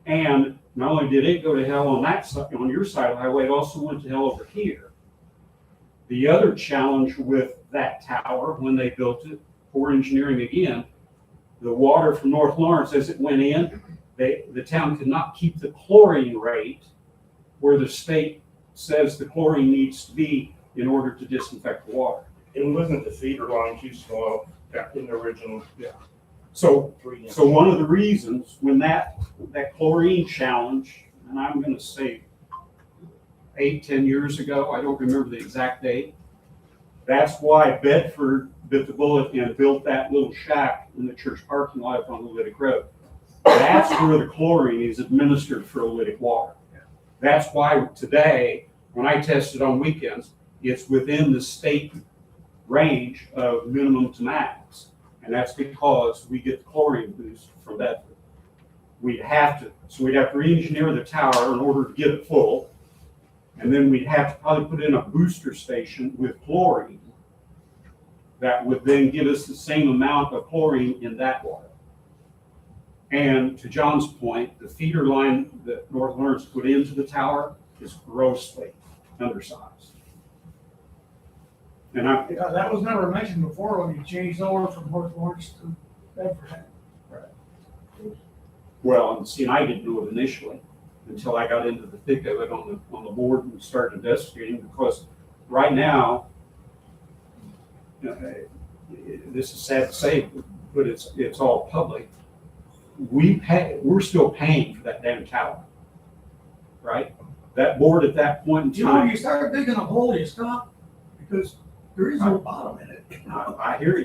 And not only did it go to hell on that side, on your side of the highway, it also went to hell over here. The other challenge with that tower when they built it, poor engineering again, the water from North Lawrence, as it went in, the town could not keep the chlorine rate where the state says the chlorine needs to be in order to disinfect the water. It wasn't the feeder line too small in the original. So, 3 inch. so one of the reasons when that chlorine challenge, and I'm gonna say 8-10 years ago, I don't remember the exact date, that's why Bedford bit the bullet and built that little shack in the church parking lot up on Oolitic Road. That's where the chlorine is administered for Oolitic water. That's why today, when I test it on weekends, it's within the state range of minimum to max. And that's because we get the chlorine boost from Bedford. We'd have to re-engineer the tower in order to get it full. And then we'd have to probably put in a booster station with chlorine that would then give us the same amount of chlorine in that water. And to John's point, the feeder line that North Lawrence put into the tower is grossly undersized. And Yeah, that was never mentioned before when you changed over from North Lawrence to Bedford. well, and see, and I didn't know it initially until I got into the thick of it on the board and started investigating, because right now, this is sad to say, but it's all public. We're still paying for that damn tower, right? That board at that point in You know, time. you start digging a hole, you stop, because there is no bottom in it. I hear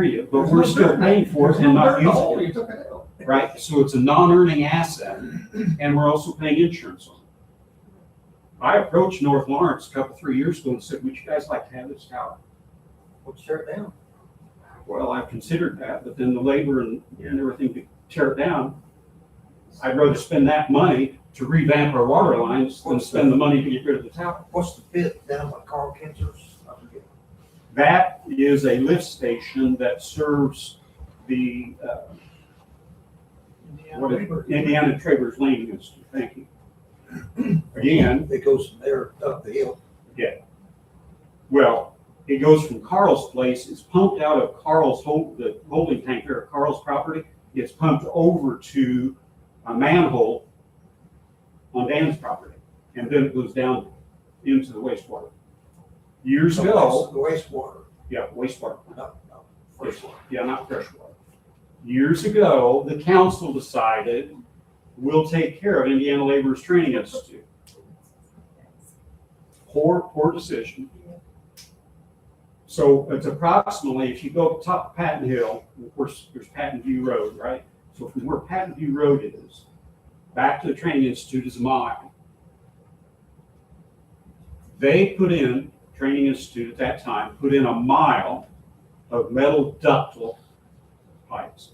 you, but There's we're no still dirt. paying for it There's and no not dirt in the using hole, it, you took it out. right? So it's a non-earning asset, and we're also paying insurance on it. I approached North Lawrence a couple, 3 years ago and said, would you guys like to have this tower? We'll tear it down. Well, I've considered that, but then the labor and everything to tear it down, I'd rather spend that money to revamp our water lines than spend the money to get rid of the tower. What's the pit down by Carl Kinzer's? I forget. That is a lift station that serves the Indiana Traders Lane Institute. Thank you. Again, It goes from there up the hill. well, it goes from Carl's place, it's pumped out of Carl's the holding tank there at Carl's property. It's pumped over to a manhole on Dan's property, and then it goes down into the wastewater. Years ago, The wastewater, yeah, wastewater. no, fresh water. Yeah, not fresh water. Years ago, the council decided we'll take care of Indiana Laborers Training Institute. Poor decision. So it's approximately, if you go up top of Patton Hill, and of course, there's Patton View Road, right? So from where Patton View Road is, back to the training institute is a mile. They put in, Training Institute at that time, put in a mile of metal ductile pipes.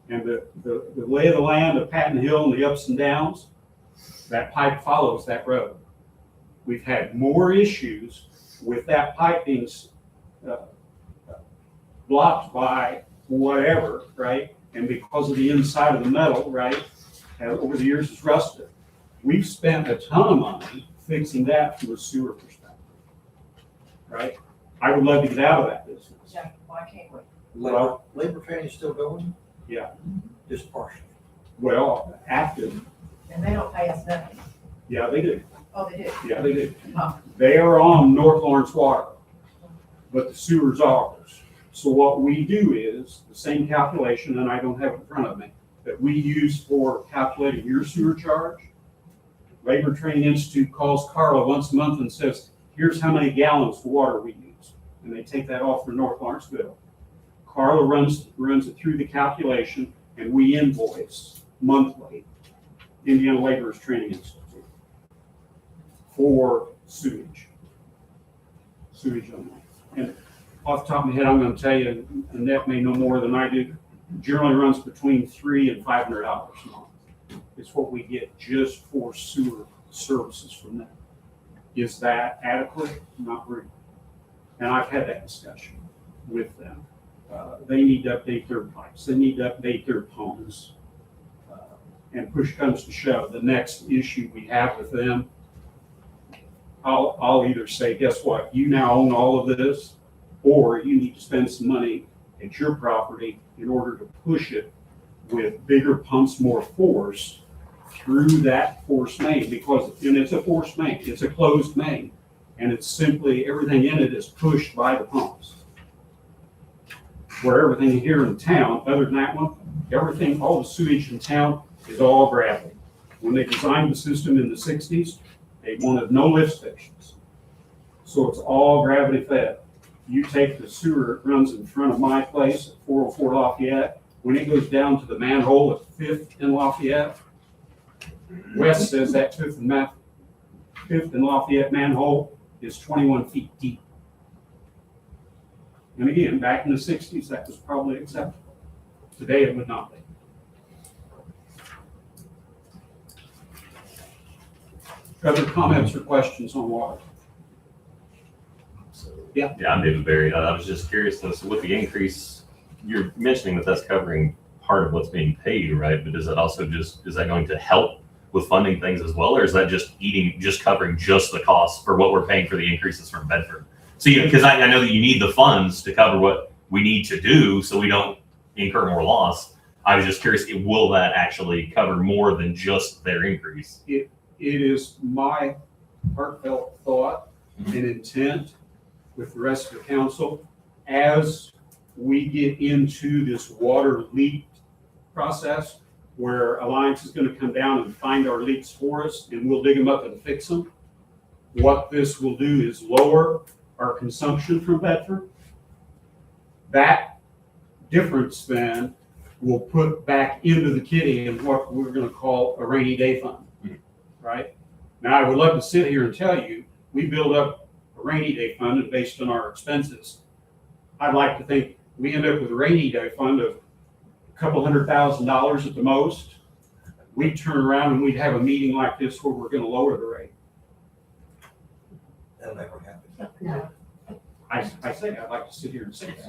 And the lay of the land of Patton Hill and the ups and downs, that pipe follows that road. We've had more issues with that pipe being blocked by whatever, right? And because of the inside of the metal, right, over the years it's rusted. We've spent a ton of money fixing that from a sewer perspective, right? I would love to get out of that business. Yeah, why can't we? Labor training still going? Yeah. Just partial. Well, active, And they don't pay us nothing. yeah, they do. Oh, they do? Yeah, they do. Oh. They are on North Lawrence water, but the sewer's ours. So what we do is the same calculation, and I don't have it in front of me, that we use for calculating your sewer charge. Labor Training Institute calls Carla once a month and says, here's how many gallons of water we use. And they take that off for North Lawrence bill. Carla runs it through the calculation, and we invoice monthly Indiana Laborers Training Institute for sewage only. And off the top of my head, I'm gonna tell you, Annette may know more than I do, generally runs between $300 and $500 a month. It's what we get just for sewer services from them. Is that adequate? Not really. And I've had that discussion with them. They need to update their pipes. They need to update their pumps. And push comes to shove, the next issue we have with them, I'll either say, guess what? You now own all of this, or you need to spend some money at your property in order to push it with bigger pumps, more force through that force main, because, and it's a force main, it's a closed main, and it's simply, everything in it is pushed by the pumps. Where everything here in town, other than that one, everything, all the sewage in town is all gravity. When they designed the system in the 60s, they wanted no lift stations. So it's all gravity fed. You take the sewer, it runs in front of my place at 404 Lafayette. When it goes down to the manhole at 5th and Lafayette, Wes says that 5th and Lafayette manhole is 21 feet deep. And again, back in the 60s, that was probably acceptable. Today, it would not be. Other comments or questions on water? Yeah. Yeah, I'm David Barry. I was just curious, so with the increase, you're mentioning that that's covering part of what's being paid, right? But is that also just, is that going to help with funding things as well? Or is that just covering just the costs for what we're paying for the increases from Bedford? So, because I know that you need the funds to cover what we need to do so we don't incur more loss. I was just curious, will that actually cover more than just their increase? It is my heartfelt thought and intent with the rest of the council, as we get into this water leak process where Alliance is going to come down and find our leaks for us and we'll dig them up and fix them. What this will do is lower our consumption from Bedford. That difference then will put back into the kitty in what we're going to call a rainy day fund, right? Now, I would love to sit here and tell you, we build up a rainy day fund and based on our expenses. I'd like to think we end up with a rainy day fund of a couple $100,000 at the most. We'd turn around and we'd have a meeting like this where we're going to lower the rate. That'll never happen. No. I say, I'd like to sit here and say that.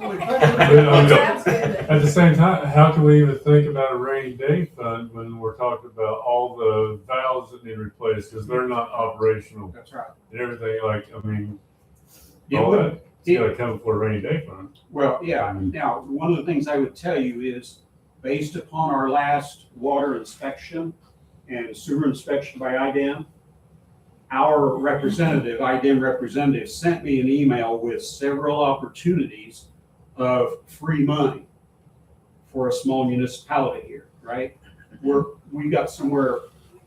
At the same time, how can we even think about a rainy day fund when we're talking about all the valves that need replaced, because they're not operational That's right. and everything, like, I mean, It all would- that, it's gotta come for a rainy day fund. Well, yeah. Now, one of the things I would tell you is, based upon our last water inspection and sewer inspection by IDEM, our representative, IDEM representative, sent me an email with several opportunities of free money for a small municipality here, right? We got somewhere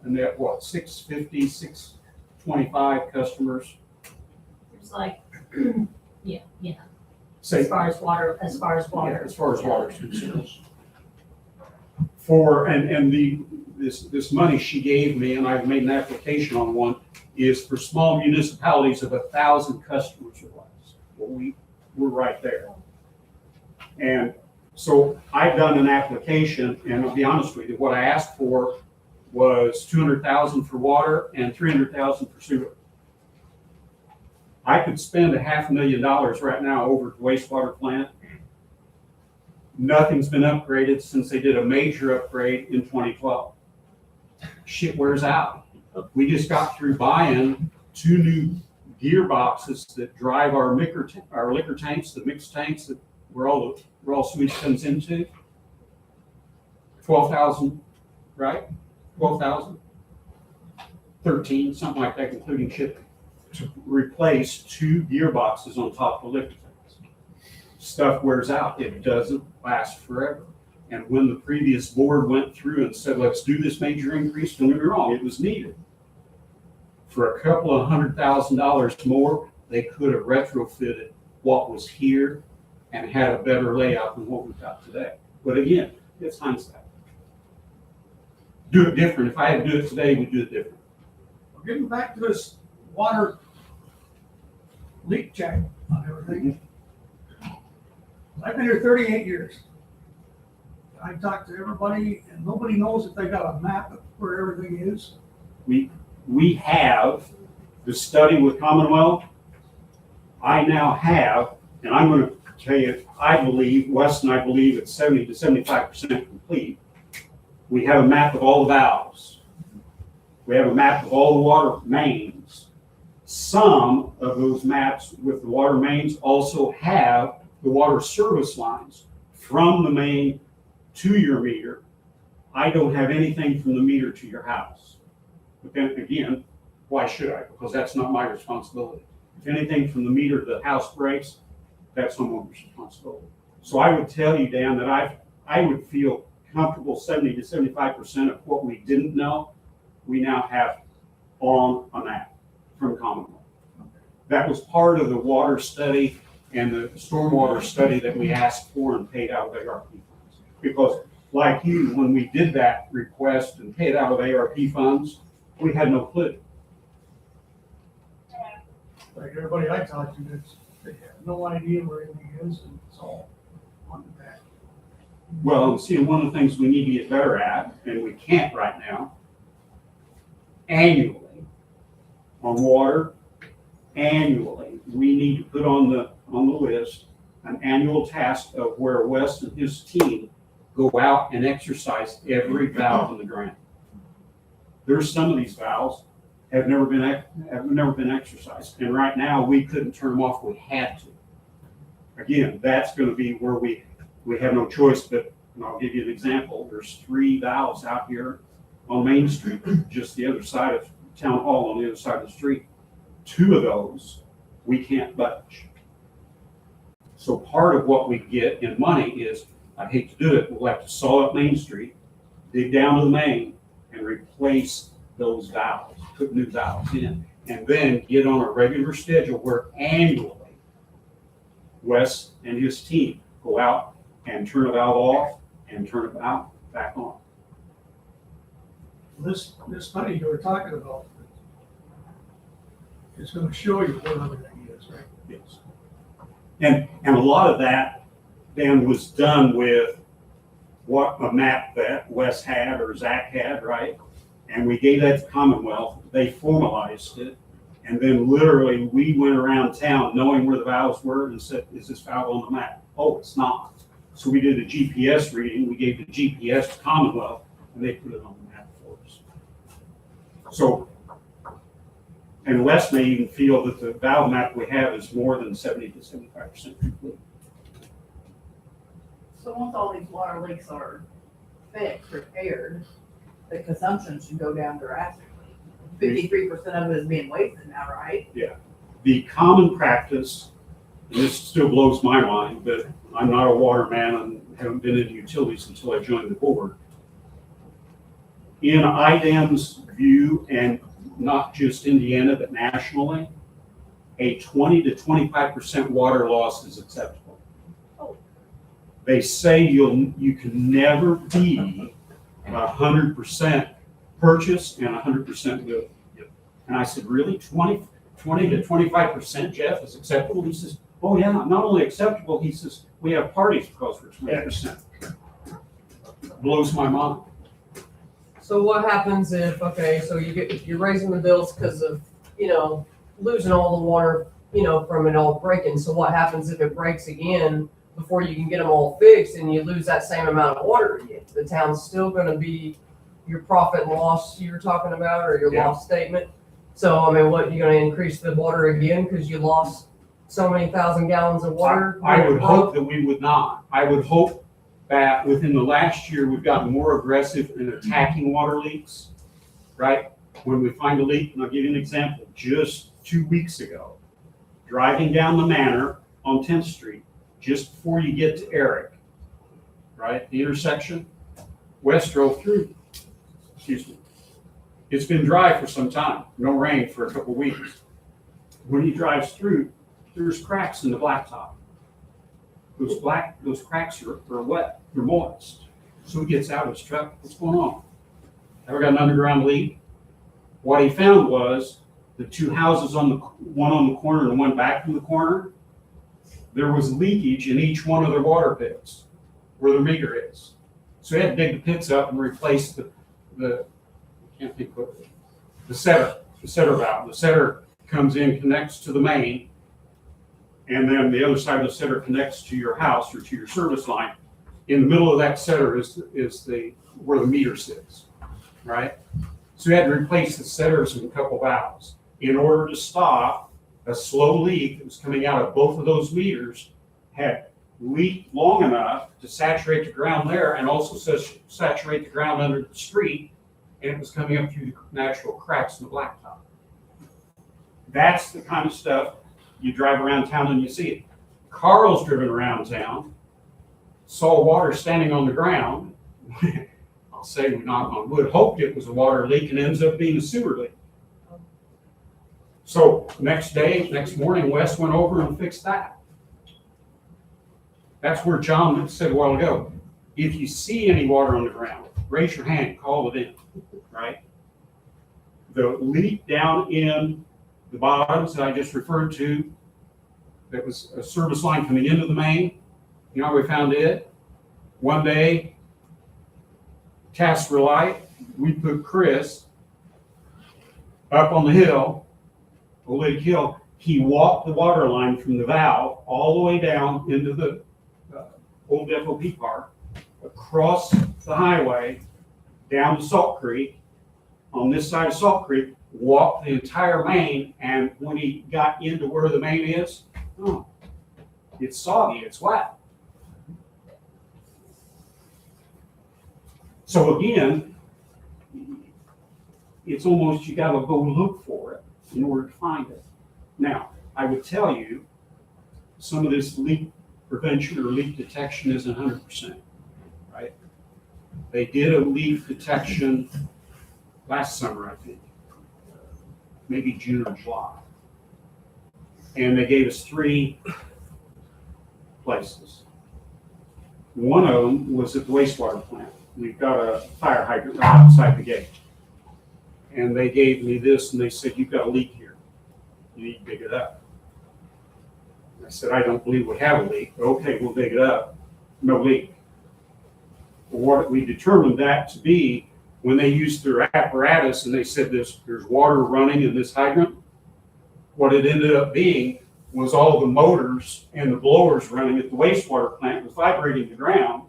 in that, 650, 625 customers. It's like, yeah, Say, as far as water. yeah, as far as water is concerned. This money she gave me, and I've made an application on one, is for small municipalities of 1,000 customers or less. Well, we're right there. And so I've done an application, and I'll be honest with you, what I asked for was $200,000 for water and $300,000 for sewer. I could spend $500,000 right now over at the wastewater plant. Nothing's been upgraded since they did a major upgrade in 2012. Shit wears out. We just got through buying 2 new gearboxes that drive our liquor tanks, the mixed tanks that where all sewage comes into. 12,000, right? 12,000, 13, something like that, including shipping, to replace 2 gearboxes on top of the liquor tanks. Stuff wears out. It doesn't last forever. And when the previous board went through and said, let's do this major increase, don't get me wrong, it was needed. For a couple of $100,000 more, they could have retrofitted what was here and had a better layout than what we've got today. But again, it's hindsight. Do it different. If I had to do it today, we'd do it different. We're getting back to this water leak check on everything. I've been here 38 years. I talked to everybody and nobody knows if they got a map of where everything is. We have the study with Commonwealth. I now have, and I'm going to tell you, I believe, Wes and I believe it's 70 to 75% complete. We have a map of all the valves. We have a map of all the water mains. Some of those maps with the water mains also have the water service lines from the main to your meter. I don't have anything from the meter to your house. But then again, why should I? Because that's not my responsibility. If anything from the meter to the house breaks, that's someone's responsibility. So I would tell you, Dan, that I would feel comfortable 70 to 75% of what we didn't know, we now have on a map from Commonwealth. That was part of the water study and the stormwater study that we asked for and paid out of ARP funds. Because like you, when we did that request and paid out of ARP funds, we had no clue. Like everybody I talked to, they have no idea where anything is, and it's all on the back. Well, see, one of the things we need to get better at, and we can't right now, annually, on water, annually, we need to put on the list an annual task of where Wes and his team go out and exercise every valve in the ground. There's some of these valves have never been exercised, and right now we couldn't turn them off. We had to. Again, that's going to be where we have no choice. But and I'll give you an example. There's 3 valves out here on Main Street, just the other side of Town Hall, on the other side of the street. 2 of those we can't budge. So part of what we get in money is, I hate to do it, we'll have to saw up Main Street, dig down to the main, and replace those valves, put new valves in, and then get on a regular schedule where annually Wes and his team go out and turn a valve off and turn it back on. This money you were talking about, it's gonna show you where everything is, right? Yes. And a lot of that then was done with what a map that Wes had or Zach had, right? And we gave that to Commonwealth. They formalized it. And then literally we went around town knowing where the valves were and said, is this valve on the map? Oh, it's not. So we did a GPS reading. We gave the GPS to Commonwealth and they put it on the map for us. So, and Wes may even feel that the valve map we have is more than 70 to 75% complete. So once all these water leaks are fixed, repaired, the consumption should go down drastically. 53% of it is being wasted now, right? Yeah. The common practice, and this still blows my mind, but I'm not a water man and haven't been in utilities until I joined the board. In IDEM's view, and not just Indiana, but nationally, a 20 to 25% water loss is acceptable. They say you can never be 100% purchase and 100% good. And I said, really? 20 to 25%, Jeff, is acceptable? He says, oh yeah, not only acceptable, he says, we have parties because we're 20%. Blows my mind. So what happens if, okay, so you're raising the bills because of, losing all the water, from it all breaking. So what happens if it breaks again before you can get them all fixed and you lose that same amount of water again? The town's still gonna be your profit and loss you're talking about, or your loss statement. So, what, you're gonna increase the water again because you lost so many thousand gallons of water? I would hope that we would not. I would hope that within the last year, we've gotten more aggressive in attacking water leaks, right? When we find a leak, and I'll give you an example, just 2 weeks ago, driving down the Manor on 10th Street, just before you get to Eric, right, the intersection, Wes drove through, excuse me. It's been dry for some time, no rain for a couple weeks. When he drives through, there's cracks in the blacktop. Those cracks are wet, they're moist. So he gets out of his truck, what's going on? Ever got an underground leak? What he found was the 2 houses one on the corner and one back from the corner, there was leakage in each one of their water pits where the meter is. So he had to dig the pits up and replace the setter valve. The setter comes in, connects to the main, and then the other side of the setter connects to your house or to your service line. In the middle of that setter is where the meter sits, right? So we had to replace the setters and a couple valves in order to stop a slow leak that was coming out of both of those meters. leaked long enough to saturate the ground there and also saturate the ground under the street, and it was coming up through the natural cracks in the blacktop. That's the kind of stuff you drive around town and you see it. Carl's driven around town, saw water standing on the ground. I'll say, we knock on wood, hoped it was a water leak and ends up being a sewer leak. So next morning, Wes went over and fixed that. That's where John said a while ago, if you see any water on the ground, raise your hand, call it in, right? The leak down in the bottoms that I just referred to, that was a service line coming into the main, you know how we found it? One day, tasks were light, we put Chris up on the hill, Oolitic Hill. He walked the water line from the valve all the way down into the old FOP park, across the highway, down to Salt Creek, on this side of Salt Creek, walked the entire main, and when he got into where the main is, oh, it's soggy, it's wet. So again, it's almost, you gotta go look for it in order to find it. Now, I would tell you, some of this leak prevention or leak detection isn't 100%, right? They did a leak detection last summer, I think, maybe June or July. And they gave us 3 places. One of them was at the wastewater plant. We've got a fire hydrant right outside the gate. And they gave me this and they said, you've got a leak here. You need to dig it up. I said, I don't believe we have a leak. Okay, we'll dig it up. No leak. What we determined that to be, when they used their apparatus and they said there's water running in this hydrant, what it ended up being was all the motors and the blowers running at the wastewater plant was vibrating the ground,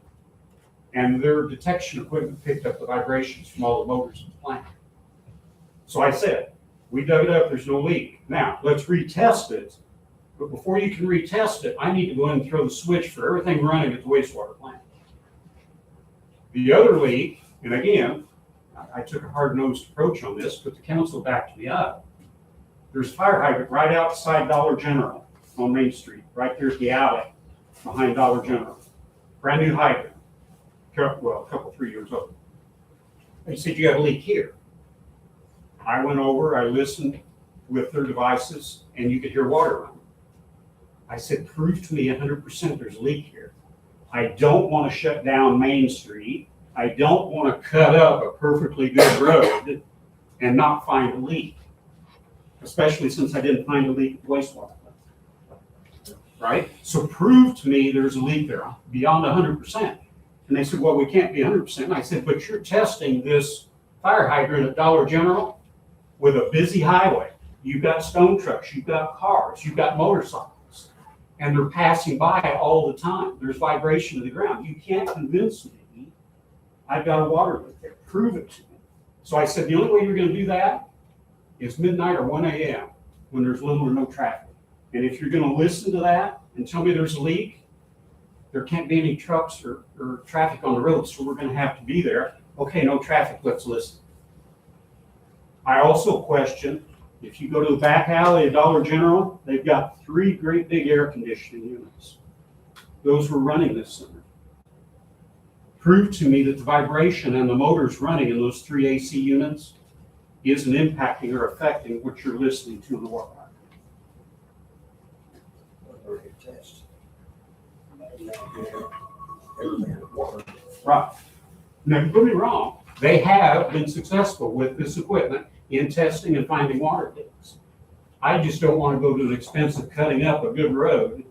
and their detection equipment picked up the vibrations from all the motors in the plant. So I said, we dug it up, there's no leak. Now, let's retest it. But before you can retest it, I need to go in and throw the switch for everything running at the wastewater plant. The other leak, and again, I took a hard-nosed approach on this, but the council backed me up. There's a fire hydrant right outside Dollar General on Main Street. Right there's the alley behind Dollar General. Brand new hydrant. Well, a couple, 3 years old. They said, you have a leak here. I went over, I listened with their devices, and you could hear water running. I said, prove to me 100% there's a leak here. I don't want to shut down Main Street. I don't want to cut up a perfectly good road and not find a leak, especially since I didn't find a leak at the wastewater plant. Right? So prove to me there's a leak there beyond 100%. And they said, well, we can't be 100%. And I said, but you're testing this fire hydrant at Dollar General with a busy highway. You've got stone trucks, you've got cars, you've got motorcycles, and they're passing by all the time. There's vibration to the ground. You can't convince me I've got a water leak there. Prove it to me. So I said, the only way you're going to do that is midnight or 1 a.m. when there's little or no traffic. And if you're going to listen to that and tell me there's a leak, there can't be any trucks or traffic on the road, so we're going to have to be there. Okay, no traffic, let's listen. I also question, if you go to the back alley of Dollar General, they've got 3 great big air conditioning units. Those were running this summer. Prove to me that the vibration and the motors running in those 3 AC units isn't impacting or affecting what you're listening to in the water hydrant. Right. Now, don't get me wrong, they have been successful with this equipment in testing and finding water leaks. I just don't want to go to the expense of cutting up a good road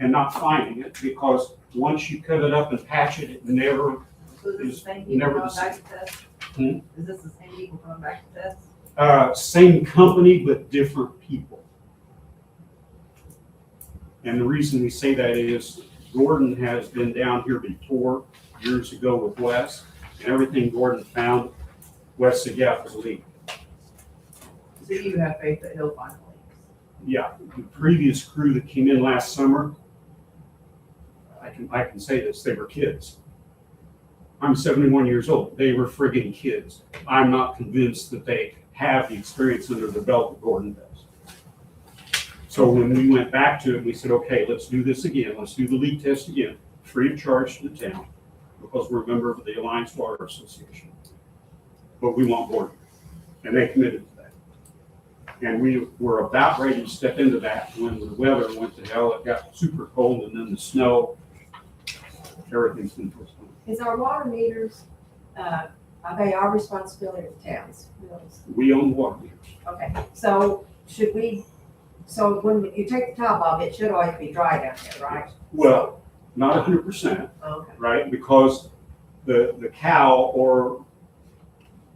and not finding it, because once you cut it up and patch it, it never So is this the is same people never the coming same. back to test? Hmm? Is this the same people coming back to test? Same company, but different people. And the reason we say that is Gordon has been down here before, years ago with Wes, and everything Gordon found, Wes said, yeah, it was a leak. So you have faith that he'll find the leaks? Yeah, the previous crew that came in last summer, I can say this, they were kids. I'm 71 years old. They were friggin' kids. I'm not convinced that they have the experience under the belt that Gordon does. So when we went back to it, we said, okay, let's do this again. Let's do the leak test again, free of charge to the town, because we're a member of the Alliance Water Association. But we want Gordon, and they committed to that. And we were about ready to step into that when the weather went to hell. It got super cold, and then the snow. Everything's been postponed. Is our water meters, are they our responsibility of towns? We own the water meters. Okay, so should we, so when you take the top off, it should always be dry down there, right? Well, not 100%, Okay. right? Because the cow or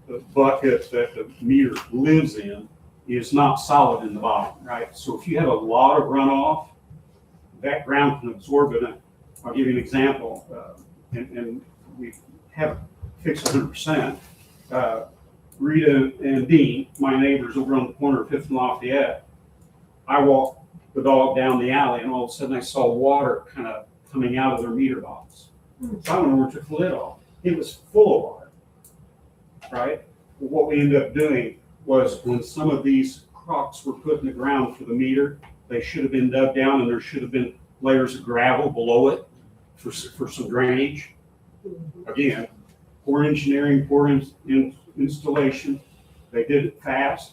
the bucket that the meter lives in is not solid in the bottom, right? So if you have a lot of runoff, that ground can absorb it. I'll give you an example, and we haven't fixed 100%. Rita and Dean, my neighbors over on the corner of 5th and Lafayette, I walked the dog down the alley, and all of a sudden I saw water kind of coming out of their meter box. So I went over and took the lid off. It was full of water, right? Well, what we ended up doing was when some of these crocks were put in the ground for the meter, they should have been dug down, and there should have been layers of gravel below it for some drainage. Again, poor engineering, poor installation. They did it fast.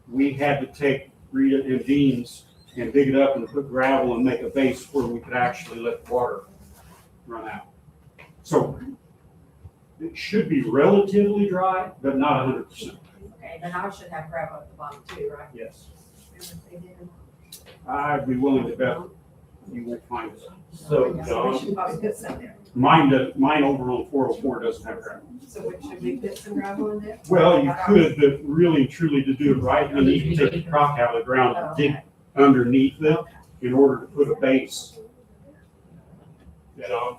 We had to take Rita and Dean's and dig it up and put gravel and make a base where we could actually let the water run out. So it should be relatively dry, but not 100%. Okay, then I should have gravel at the bottom too, right? Yes. If they did. I'd be willing to bet you won't find it. So, We John, should probably put some there. Mine over on 404 doesn't have gravel. So should we put some gravel in there? Well, you could, but really and truly to do it right, you need to take the rock out of the ground and dig Okay. underneath it in order to put a base. John,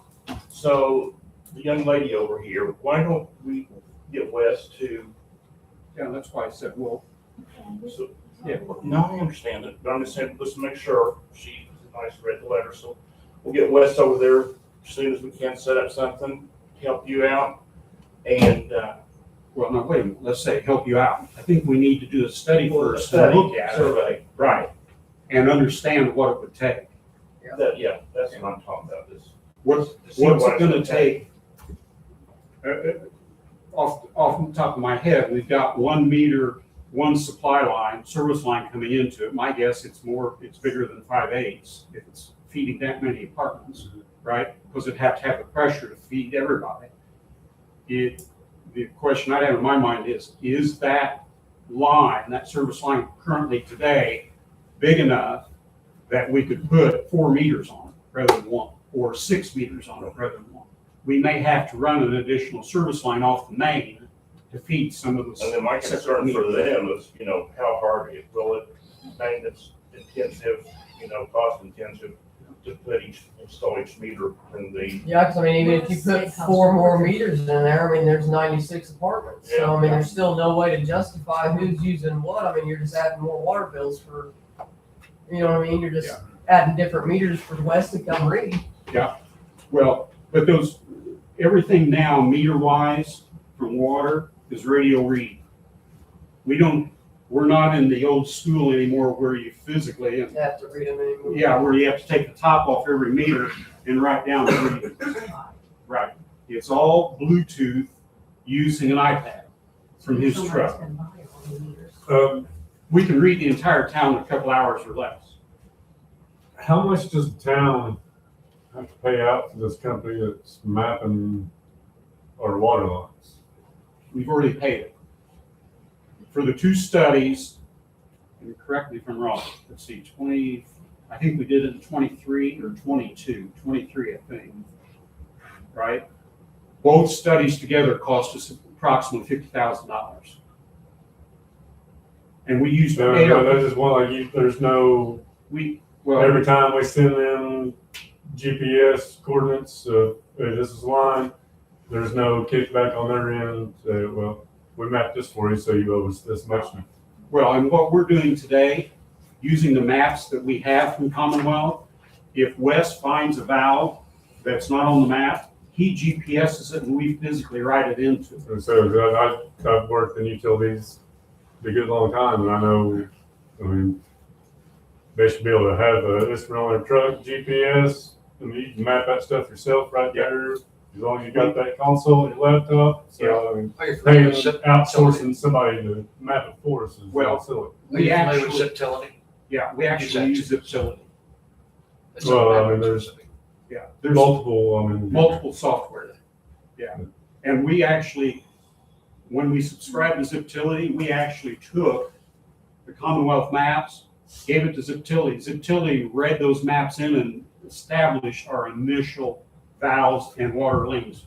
so the young lady over here, why don't we get Wes to, Yeah, that's why I said, well, so, yeah, no, I understand it, but I'm just saying, let's make sure she nice read the letter, so we'll get Wes over there as soon as we can, set up something, help you out, and, well, no, wait a minute, let's say, help you out. I think we need to do a study Well, a first study, and look at it. survey. Right, and understand what it would take. that's what I'm talking about, this. What's it gonna take? Off the top of my head, we've got 1 meter, 1 supply line, service line coming into it. My guess, it's bigger than 5/8 if it's feeding that many apartments, right? Because it'd have to have the pressure to feed everybody. The question I'd have in my mind is that line, that service line currently today, big enough that we could put 4 meters on it rather than 1, or 6 meters on it rather than 1? We may have to run an additional service line off the main to feed some of those. And then my concern for them is, how hard will it, maintenance intensive, cost intensive to install each meter in the. Yeah, because I mean, even if you put 4 more meters in there, I mean, there's 96 apartments. So, I mean, there's still no way to justify who's using what. I mean, you're just adding more water bills for, you know what I mean? You're just adding different meters for Wes to come read. Yeah, well, but everything now meter wise from water is radio read. We're not in the old school anymore where you physically, You have to read them anymore. where you have to take the top off every meter and write down the readings. Right, it's all Bluetooth using an iPad from his truck. We can read the entire town in a couple hours or less. How much does the town have to pay out to this company that's mapping our water lines? We've already paid it. For the 2 studies, and correct me if I'm wrong, let's see, I think we did it in 23 or 22, 23, I think, right? Both studies together cost us approximately $50,000. And we used No, that's just one, there's no, every time we send them GPS coordinates, hey, this is the line, there's no kickback on their end, well, we mapped this for you, so you owe us this much. Well, and what we're doing today, using the maps that we have from Commonwealth, if Wes finds a valve that's not on the map. He GPSs it and we physically write it into it. And so I've worked in utilities a good long time, and I know, I mean, they should be able to have a instrument on their truck, GPS, and you can map that stuff yourself right there, as long as you got that console on your laptop. So, I mean, Are you paying, familiar with Zip? outsourcing somebody to map it for us is Well, silly. Are you familiar with Ziptility? Yeah, we actually use Ziptility. It's Well, not I mean, that there's- specific. Yeah, there's Multiple, I mean. multiple software. Yeah, and we actually, when we subscribed to Ziptility, we actually took the Commonwealth maps, gave it to Ziptility. Ziptility read those maps in and established our initial valves and water lines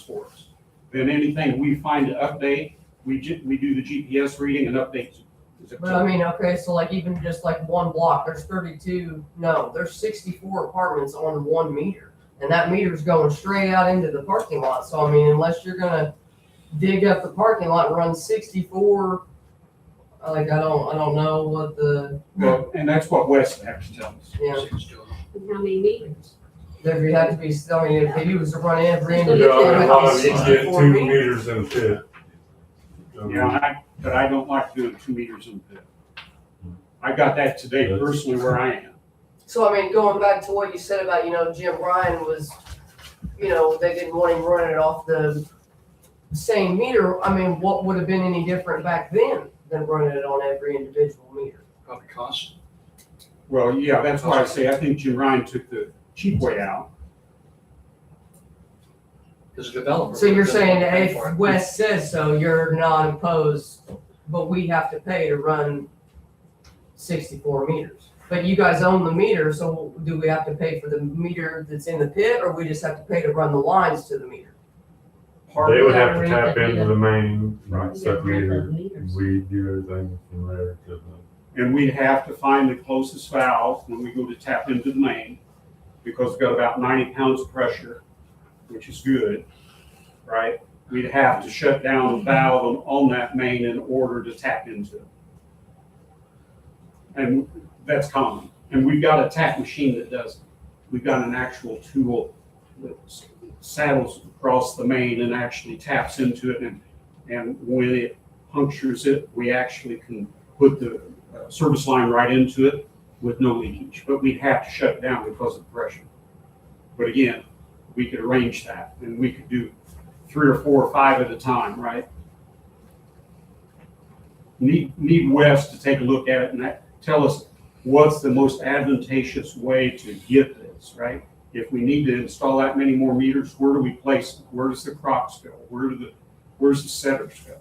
for us. Then anything we find to update, we do the GPS reading and update to But I Ziptility. mean, okay, so like even just like one block, there's 64 apartments on one meter. And that meter's going straight out into the parking lot. So I mean, unless you're gonna dig up the parking lot and run 64, like I don't know what the, Well, and that's what West actually tells us. yeah. It's doing. How many meters? There had to be, I mean, if he was to run every Yeah, individual, I mean, a lot it'd of be you get 64 2 meters. meters in a pit. Yeah, but I don't like doing 2 meters in the pit. I got that today personally where I am. So, I mean, going back to what you said about, Jim Ryan was, they didn't want him running it off the same meter. I mean, what would have been any different back then than running it on every individual meter? Probably cost. Well, yeah, that's why I say I think Jim Ryan took the cheap way out. Because the developer. So you're saying that pay for if it. West says so, you're not opposed, but we have to pay to run 64 meters? But you guys own the meter, so do we have to pay for the meter that's in the pit, or we just have to pay to run the lines to the meter? They would have to Rent tap the into meter. the main, Right. set Rent meter, the meters. we do everything from there to the. And we'd have to find the closest valve when we go to tap into the main, because we've got about 90 pounds of pressure, which is good, right? We'd have to shut down the valve on that main in order to tap into it. And that's common. And we've got a tap machine that does it. We've got an actual tool that saddles across the main and actually taps into it. And when it punctures it, we actually can put the service line right into it with no leakage. But we'd have to shut it down because of the pressure. But again, we could arrange that, and we could do 3 or 4 or 5 at a time, right? Need West to take a look at it and tell us what's the most advantageous way to get this, right? If we need to install that many more meters, where do we place them? Where does the crops go? Where's the setters go?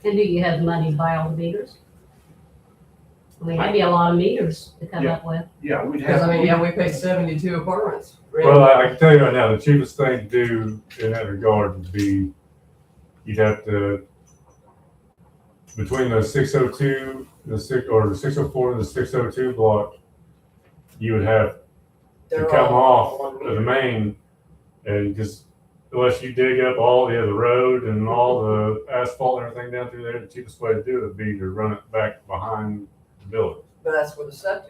And do you have money to buy all the meters? I mean, that'd be a lot of meters to come up with. Yeah, we'd Because have. I mean, yeah, we pay 72 apartments. Well, I can tell you right now, the cheapest thing to do in that regard would be, you'd have to, between the 602, the 604 and the 602 block, you would have to They're come all off on of one the meter. main, and just, unless you dig up all the road and all the asphalt and everything down through there, the cheapest way to do it would be to run it back behind the building. But that's where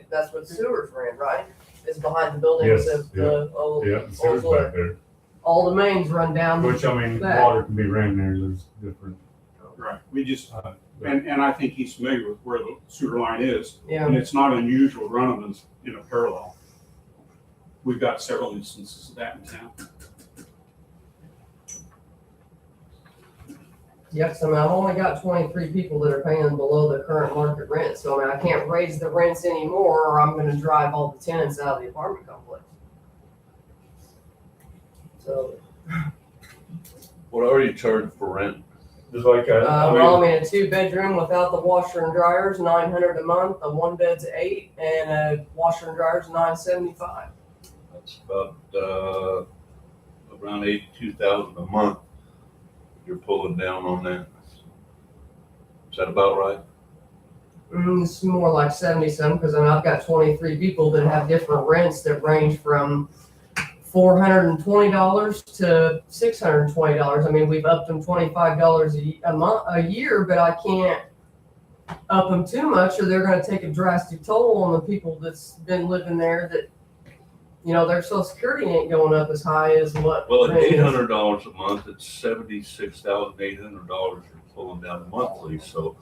that's where the sewers ran, right? Is behind the buildings Yes, of the old, Yeah, the sewer's old back there, all the mains run down. which, I mean, back. water can be ran there, there's different. Right, we just, but- and I think he's familiar with where the sewer line is. Yeah. And it's not unusual to run them in a parallel. We've got several instances of that in town. Yes, I mean, I've only got 23 people that are paying below the current market rent, so I mean, I can't raise the rents anymore, or I'm gonna drive all the tenants out of the apartment complex. So, What are you charging for rent? Just like, well, I mean, a 2-bedroom without the washer and dryers, $900 a month, a 1-bed's $800, and a washer and dryer's $975. That's about, around 82,000 a month. You're pulling down on that. Is that about right? It's more like 70-some, because I mean, I've got 23 people that have different rents that range from $420 to $620. I mean, we've upped them $25 a year, but I can't up them too much, or they're going to take a drastic toll on the people that's been living there that You know, their social security ain't going up as high as what. Well, at rent is. $800 a month, it's $76,800 you're pulling down monthly, so,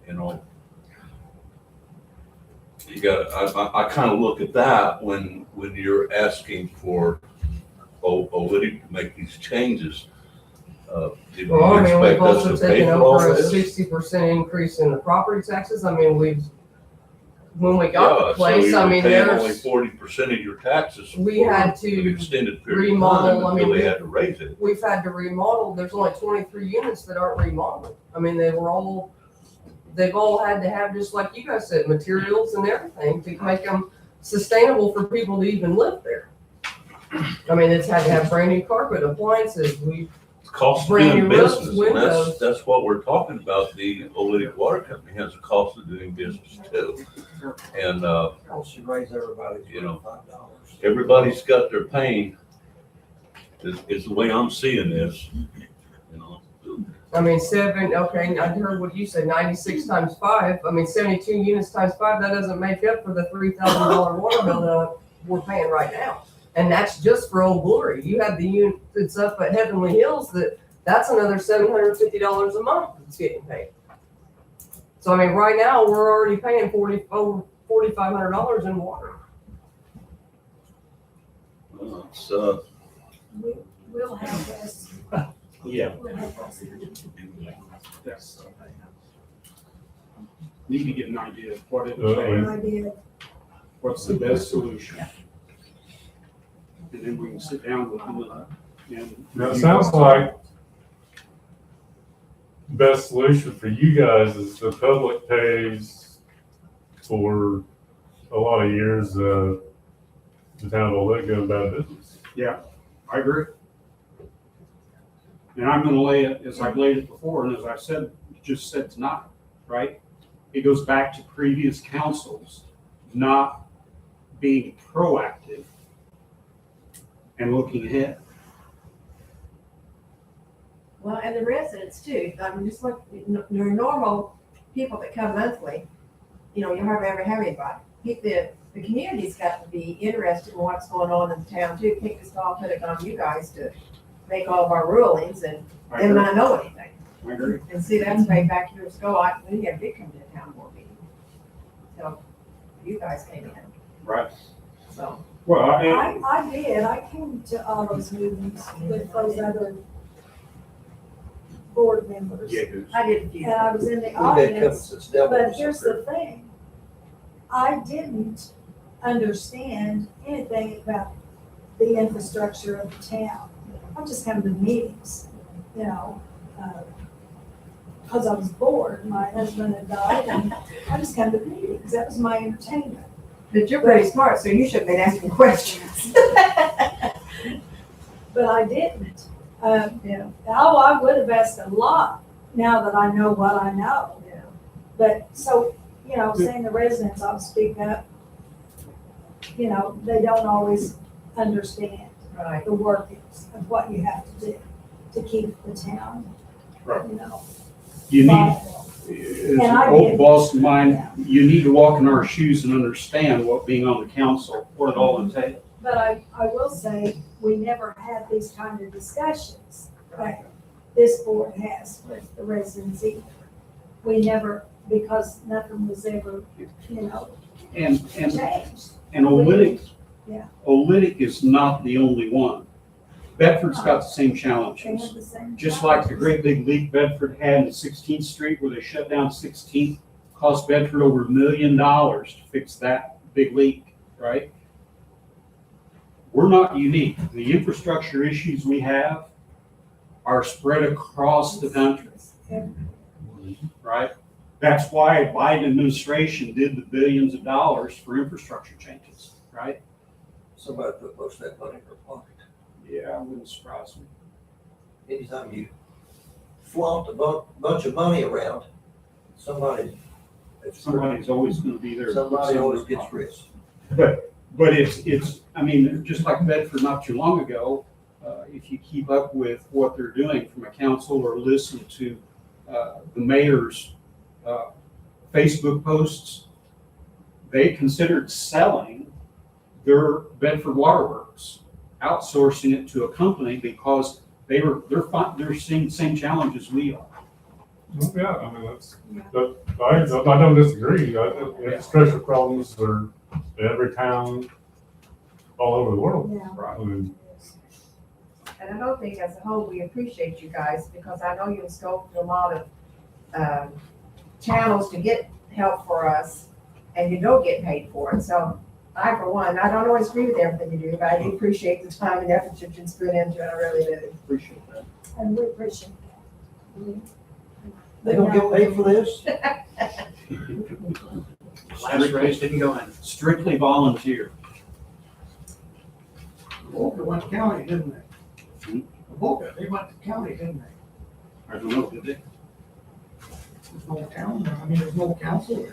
you know, you got, I kind of look at that when you're asking for Oolitic to make these changes. Do you Well, I mean, we've expect us also to pay taken for all over a this? 60% increase in the property taxes. I mean, when we got the Yeah, place, so I you're mean, paying only there's, 40% of your taxes. We for had to an extended period of remodel, time I until mean, they had to raise it. we've had to remodel. There's only 23 units that aren't remodeled. I mean, they've all had to have, just like you guys said, materials and everything to make them sustainable for people to even live there. I mean, it's had to have brand new carpet, appliances. Cost of Brand doing new roofs, business, and windows. that's what we're talking about. The Oolitic Water Company has a cost of doing business too. And, Also raise everybody's You know. $5. everybody's got their pain, is the way I'm seeing this, you know. I mean, okay, I heard what you said, 96 times 5. I mean, 72 units times 5, that doesn't make up for the $3,000 water bill that we're paying right now. And that's just for Old Glory. You have the unit that's up at Heavenly Hills, that's another $750 a month that's getting paid. So, I mean, right now, we're already paying over $4,500 in water. Well, it's, We'll have this. Yeah, We'll have this. that's, need to get an idea of what it Uh-oh. would I take, did. what's the best solution. And then we can sit down with them and. Now, it sounds like the best solution for you guys is the public pays for a lot of years, the town will let go bad business. Yeah, I agree. And I'm gonna lay it, as I've laid it before, and as I said, just said tonight, right? It goes back to previous councils not being proactive and looking ahead. Well, and the residents too, I mean, just like, your normal people that come monthly, you know, you hardly ever have anybody. The community's got to be interested in what's going on in the town too, can't just all put it on you guys to make all of our rulings and not know anything. I agree. And see, that's way back years ago, we did come to a town board meeting. So, you guys came in, Right. so. Well, I did. I came to all those meetings with those other board members. I did a few. And I was in the We've had audience, since Devil but was here's up the thing. I didn't understand anything about the infrastructure of the town. I'm just coming to meetings, you know, because I was bored. My husband had died, and I just come to meetings. That was my entertainment. But you're pretty smart, so you should have been asking questions. But I didn't. Yeah. Oh, I would have asked a lot now that I know what I know. Yeah. But so, you know, saying the residents ought to speak up, you know, they don't always understand Right. the workings of what you have to do to keep the town, Right. you know, you need, viable. as And an I old did. boss of mine, you need to walk in our shoes and understand what being on the council, what it all entails. But I will say, we never had these kind of discussions like this board has with the residents either. We never, because nothing was ever, you know, And changed. Oolitic, Yeah. Oolitic is not the only one. Bedford's got the same They challenges. have the same. Just like the great big leak Bedford had in 16th Street where they shut down 16th, cost Bedford over $1 million to fix that big leak, right? We're not unique. The infrastructure issues we have are spread across the country, right? That's why Biden administration did the billions of dollars for infrastructure changes, right? Somebody put most of that money in their pocket. Yeah, it wouldn't surprise me. Anytime you flaunt a bunch of money around, somebody's Somebody's always gonna be there. somebody always gets rich. But it's, I mean, just like Bedford not too long ago, if you keep up with what they're doing from a council or listen to the mayor's Facebook posts, they considered selling their Bedford Waterworks, outsourcing it to a company because they're seeing the same challenges we are. Yeah, I mean, I don't disagree. Infrastructure problems are in every town all over the world. Yeah. I mean, And I don't think as a whole, we appreciate you guys, because I know you've scoped a lot of, channels to get help for us, and you don't get paid for it. So I, for one, I don't always agree with everything you do, but I do appreciate the time and effort you've just put into it, I really do. Appreciate that. And we appreciate that. They don't get paid for this? Last raise didn't go in. Strictly volunteer. Boca went to county, didn't they? Boca, they went to county, didn't they? I don't know, did they? There's no town, I mean, there's no council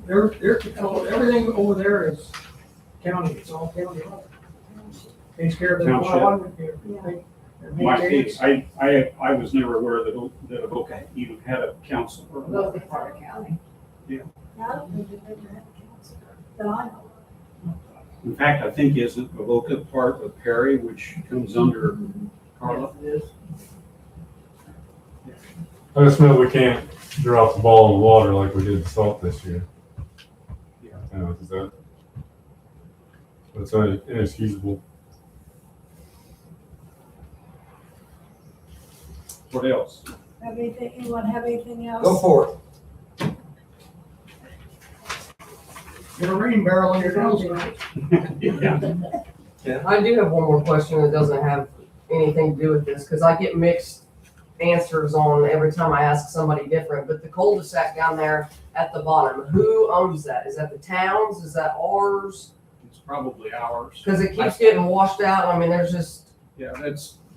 there. Everything over there is county, it's all county. Takes care of the Township. water. My case, I was never aware that Avoca even had a council. Those are part of county. I don't think they've ever had a council that I know of. In fact, I think isn't Avoca part of Perry, which comes under Carla? Yes, it is. I just know we can't drop the ball in the water like we did salt this year. That's inexcusable. What else? Have anything, anyone have anything else? Go for it. Get a rain barrel on your downside. I do have one more question that doesn't have anything to do with this, because I get mixed answers on every time I ask somebody different, but the cul-de-sac down there at the bottom, who owns that? Is that the town's? Is that ours? It's probably ours. Because it keeps getting washed out. I mean, there's just, Yeah,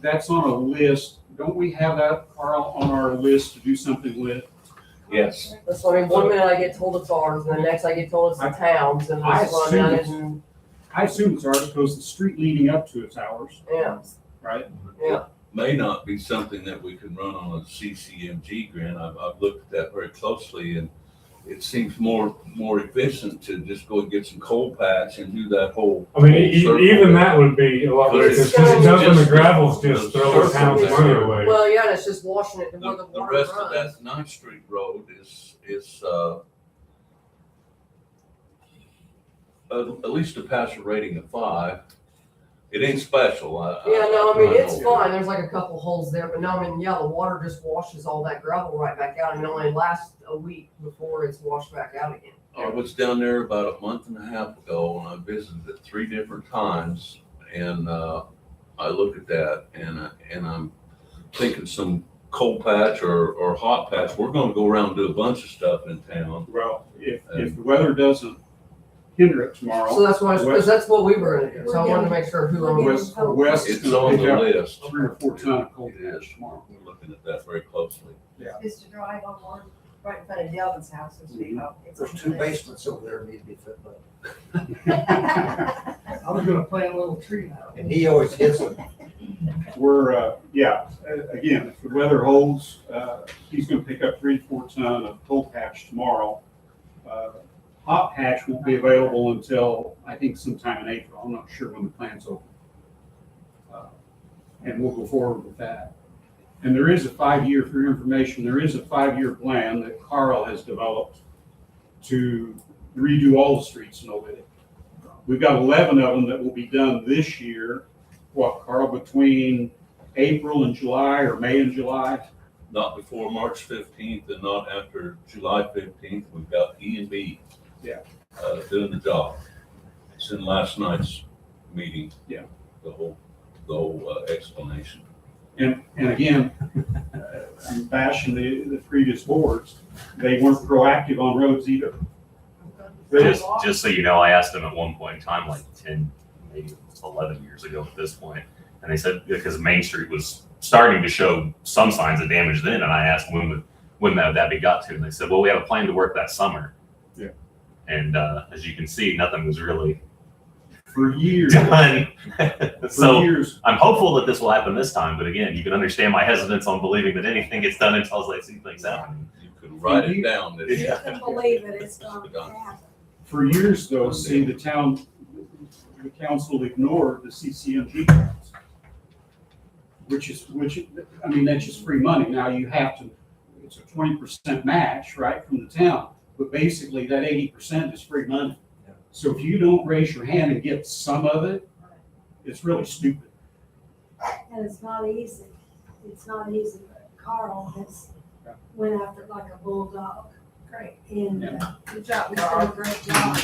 that's on a list. Don't we have that, Carl, on our list to do something with? Yes. that's, I mean, one minute I get told it's ours, and the next I get told it's the town's, and I this one, I assume didn't, I assume it's ours because the street leading up to it's ours, yeah, right? yeah. May not be something that we can run on a CCMG grant. I've looked at that very closely, and it seems more efficient to just go and get some coal patch and do that whole. I mean, whole circle. even that would be a lot better, because It's dumping the just- gravel's just throwing the town's money away. Well, yeah, and it's just washing it to where the The water rest of runs. that Ninth Street Road is at least to pass a rating of 5. It ain't special. Yeah, no, I mean, it's know. fine, there's like a couple holes there, but no, I mean, yeah, the water just washes all that gravel right back out, and it only lasts a week before it's washed back out again. I was down there about a month and a half ago, and I visited it 3 different times, and I looked at that, and I'm thinking some coal patch or hot patch. We're gonna go around and do a bunch of stuff in town. Well, if the weather doesn't hinder it tomorrow. So that's why, because that's what we were gonna do, so I wanted to make sure who owns West, it. West is It's gonna on pick the up list. 3 or 4 ton of coal It is. patch tomorrow. We're looking at that very closely. It's to drive on one, right in front of Delvin's house, so to speak. It's on There's the 2 list. basements over there need to be fit up. I was gonna plant a little tree now. And he always hits them. We're, again, if the weather holds, he's gonna pick up 3 to 4 ton of coal patch tomorrow. Hot patch won't be available until, I think, sometime in April. I'm not sure when the plant's open. And we'll go forward with that. And there is a 5-year, for your information, there is a 5-year plan that Carl has developed to redo all the streets in Oolitic. We've got 11 of them that will be done this year. What, Carl, between April and July, or May and July? Not before March 15th and not after July 15th. We've got E&B. Yeah. Doing the job. It's in last night's meeting. Yeah. The whole explanation. And again, I'm bashing the previous boards. They weren't proactive on roads either. Just so you know, I asked them at one point in time, like 10, maybe 11 years ago at this point, and they said, because Main Street was starting to show some signs of damage then, and I asked when that would be got to, and they said, well, we have a plan to work that summer. Yeah. And as you can see, nothing was really For years. done. So years. I'm hopeful that this will happen this time, but again, you can understand my hesitance on believing that anything gets done until I see things happen. You could write it down. I can believe that it's going to happen. For years though, see, the town the council ignored the CCMG grants, which, I mean, that's just free money. Now you have to, it's a 20% match, right, from the town, but basically that 80% is free money. So if you don't raise your hand and get some of it, it's really stupid. And it's not easy. It's not easy, but Carl has went after it like a bulldog. Great. And Good job, he's done a Carl. great job.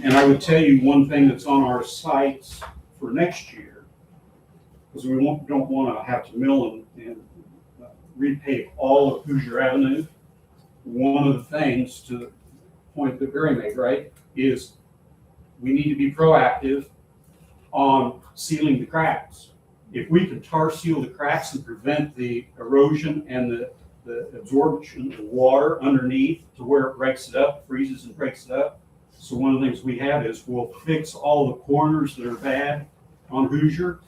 And I would tell you one thing that's on our sites for next year, because we don't want to have to mill and repave all of Hoosier Avenue. One of the things, to the point that Barry made, right, is we need to be proactive on sealing the cracks. If we can tar seal the cracks and prevent the erosion and the absorption of water underneath to where it breaks it up, freezes and breaks it up. So one of the things we have is we'll fix all the corners that are bad on Hoosier,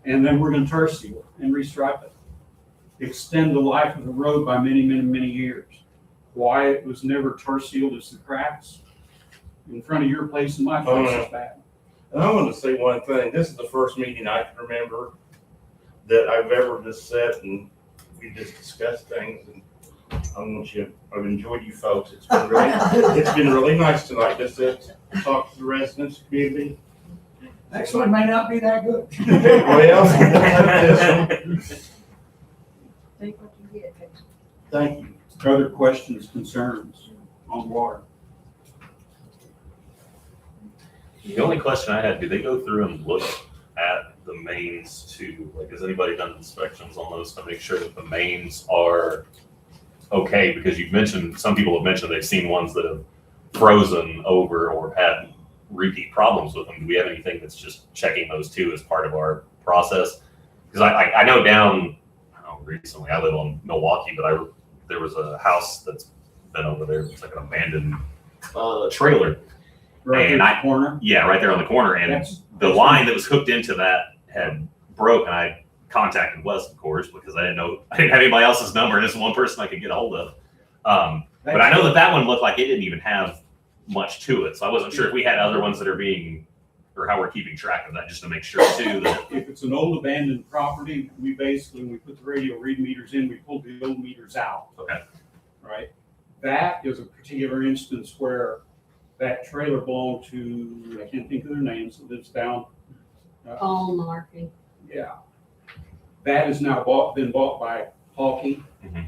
and then we're gonna tar seal it and restripe it. Extend the life of the road by many, many, many years. Why it was never tar sealed is the cracks in front of your place and my place is bad. And I want to say one thing. This is the first meeting I can remember that I've ever just sat and we just discussed things. And I've enjoyed you folks. It's been really nice tonight just to talk to the residents, community. Next one may not be that good. Well, Take what you get. thank you. Other questions, concerns on water? The only question I had, do they go through and look at the mains too? Like, has anybody done inspections on those to make sure that the mains are okay? Because you've mentioned, some people have mentioned they've seen ones that have frozen over or had repeat problems with them. Do we have anything that's just checking those too as part of our process? Because I know down, recently I live on Milwaukee, but there was a house that's been over there. It's like an abandoned trailer. Right And in the corner? Yeah, right there on the corner. And the line that was hooked into that had broke. And I contacted Wes, of course, because I didn't have anybody else's number. And it's one person I could get a hold of. But I know that one looked like it didn't even have much to it. So I wasn't sure if we had other ones that are being, or how we're keeping track of that, just to make sure too that If it's an old abandoned property, we basically, when we put the radio read meters in, we pull the old meters out. Okay. Right? That is a particular instance where that trailer belonged to, I can't think of their names, it lives down. Paul Markey. Yeah. That is now been bought by Hawking. Mhm.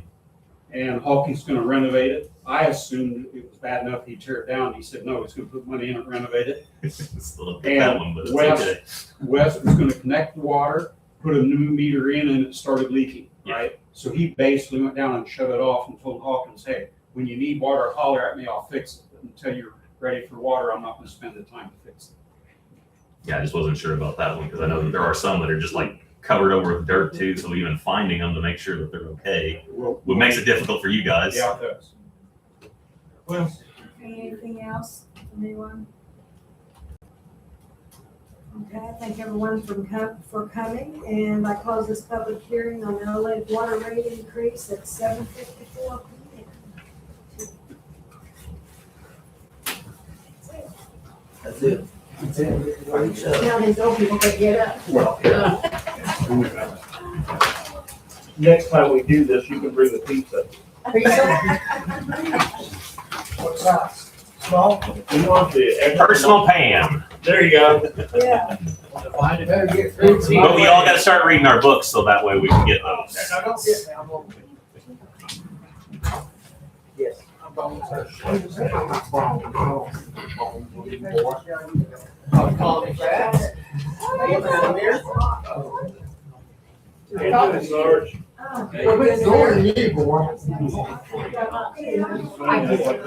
And Hawking's gonna renovate it. I assumed it was bad enough he'd tear it down. He said, no, he's gonna put money in it and renovate it. still don't get that one, but it's West, okay. West was gonna connect the water, put a new meter in, and it started leaking, right? So he basically went down and shut it off and told Hawkins, hey, when you need water, holler at me, I'll fix it. But until you're ready for water, I'm not gonna spend the time to fix it. Yeah, I just wasn't sure about that one because I know that there are some that are just like covered over with dirt too. So even finding them to make sure that they're okay, what makes it difficult for you guys. Yeah, it does. Well, Anything else from anyone? Okay, I thank everyone for coming, and I close this public hearing on the Oolitic water rate increase at 7:54 p.m. That's it. That's it. Now these old people can get up. Well, next time we do this, you can bring the pizza. What size? Small? We want the extra- Personal Pam. There you go. Yeah. Better get rid of But we all got to start reading our books so that way we can get those. Now, don't get me, I'm over. Yes. I'll call me back. Hey, Sarge. Well, it's going to you, boy. Oh.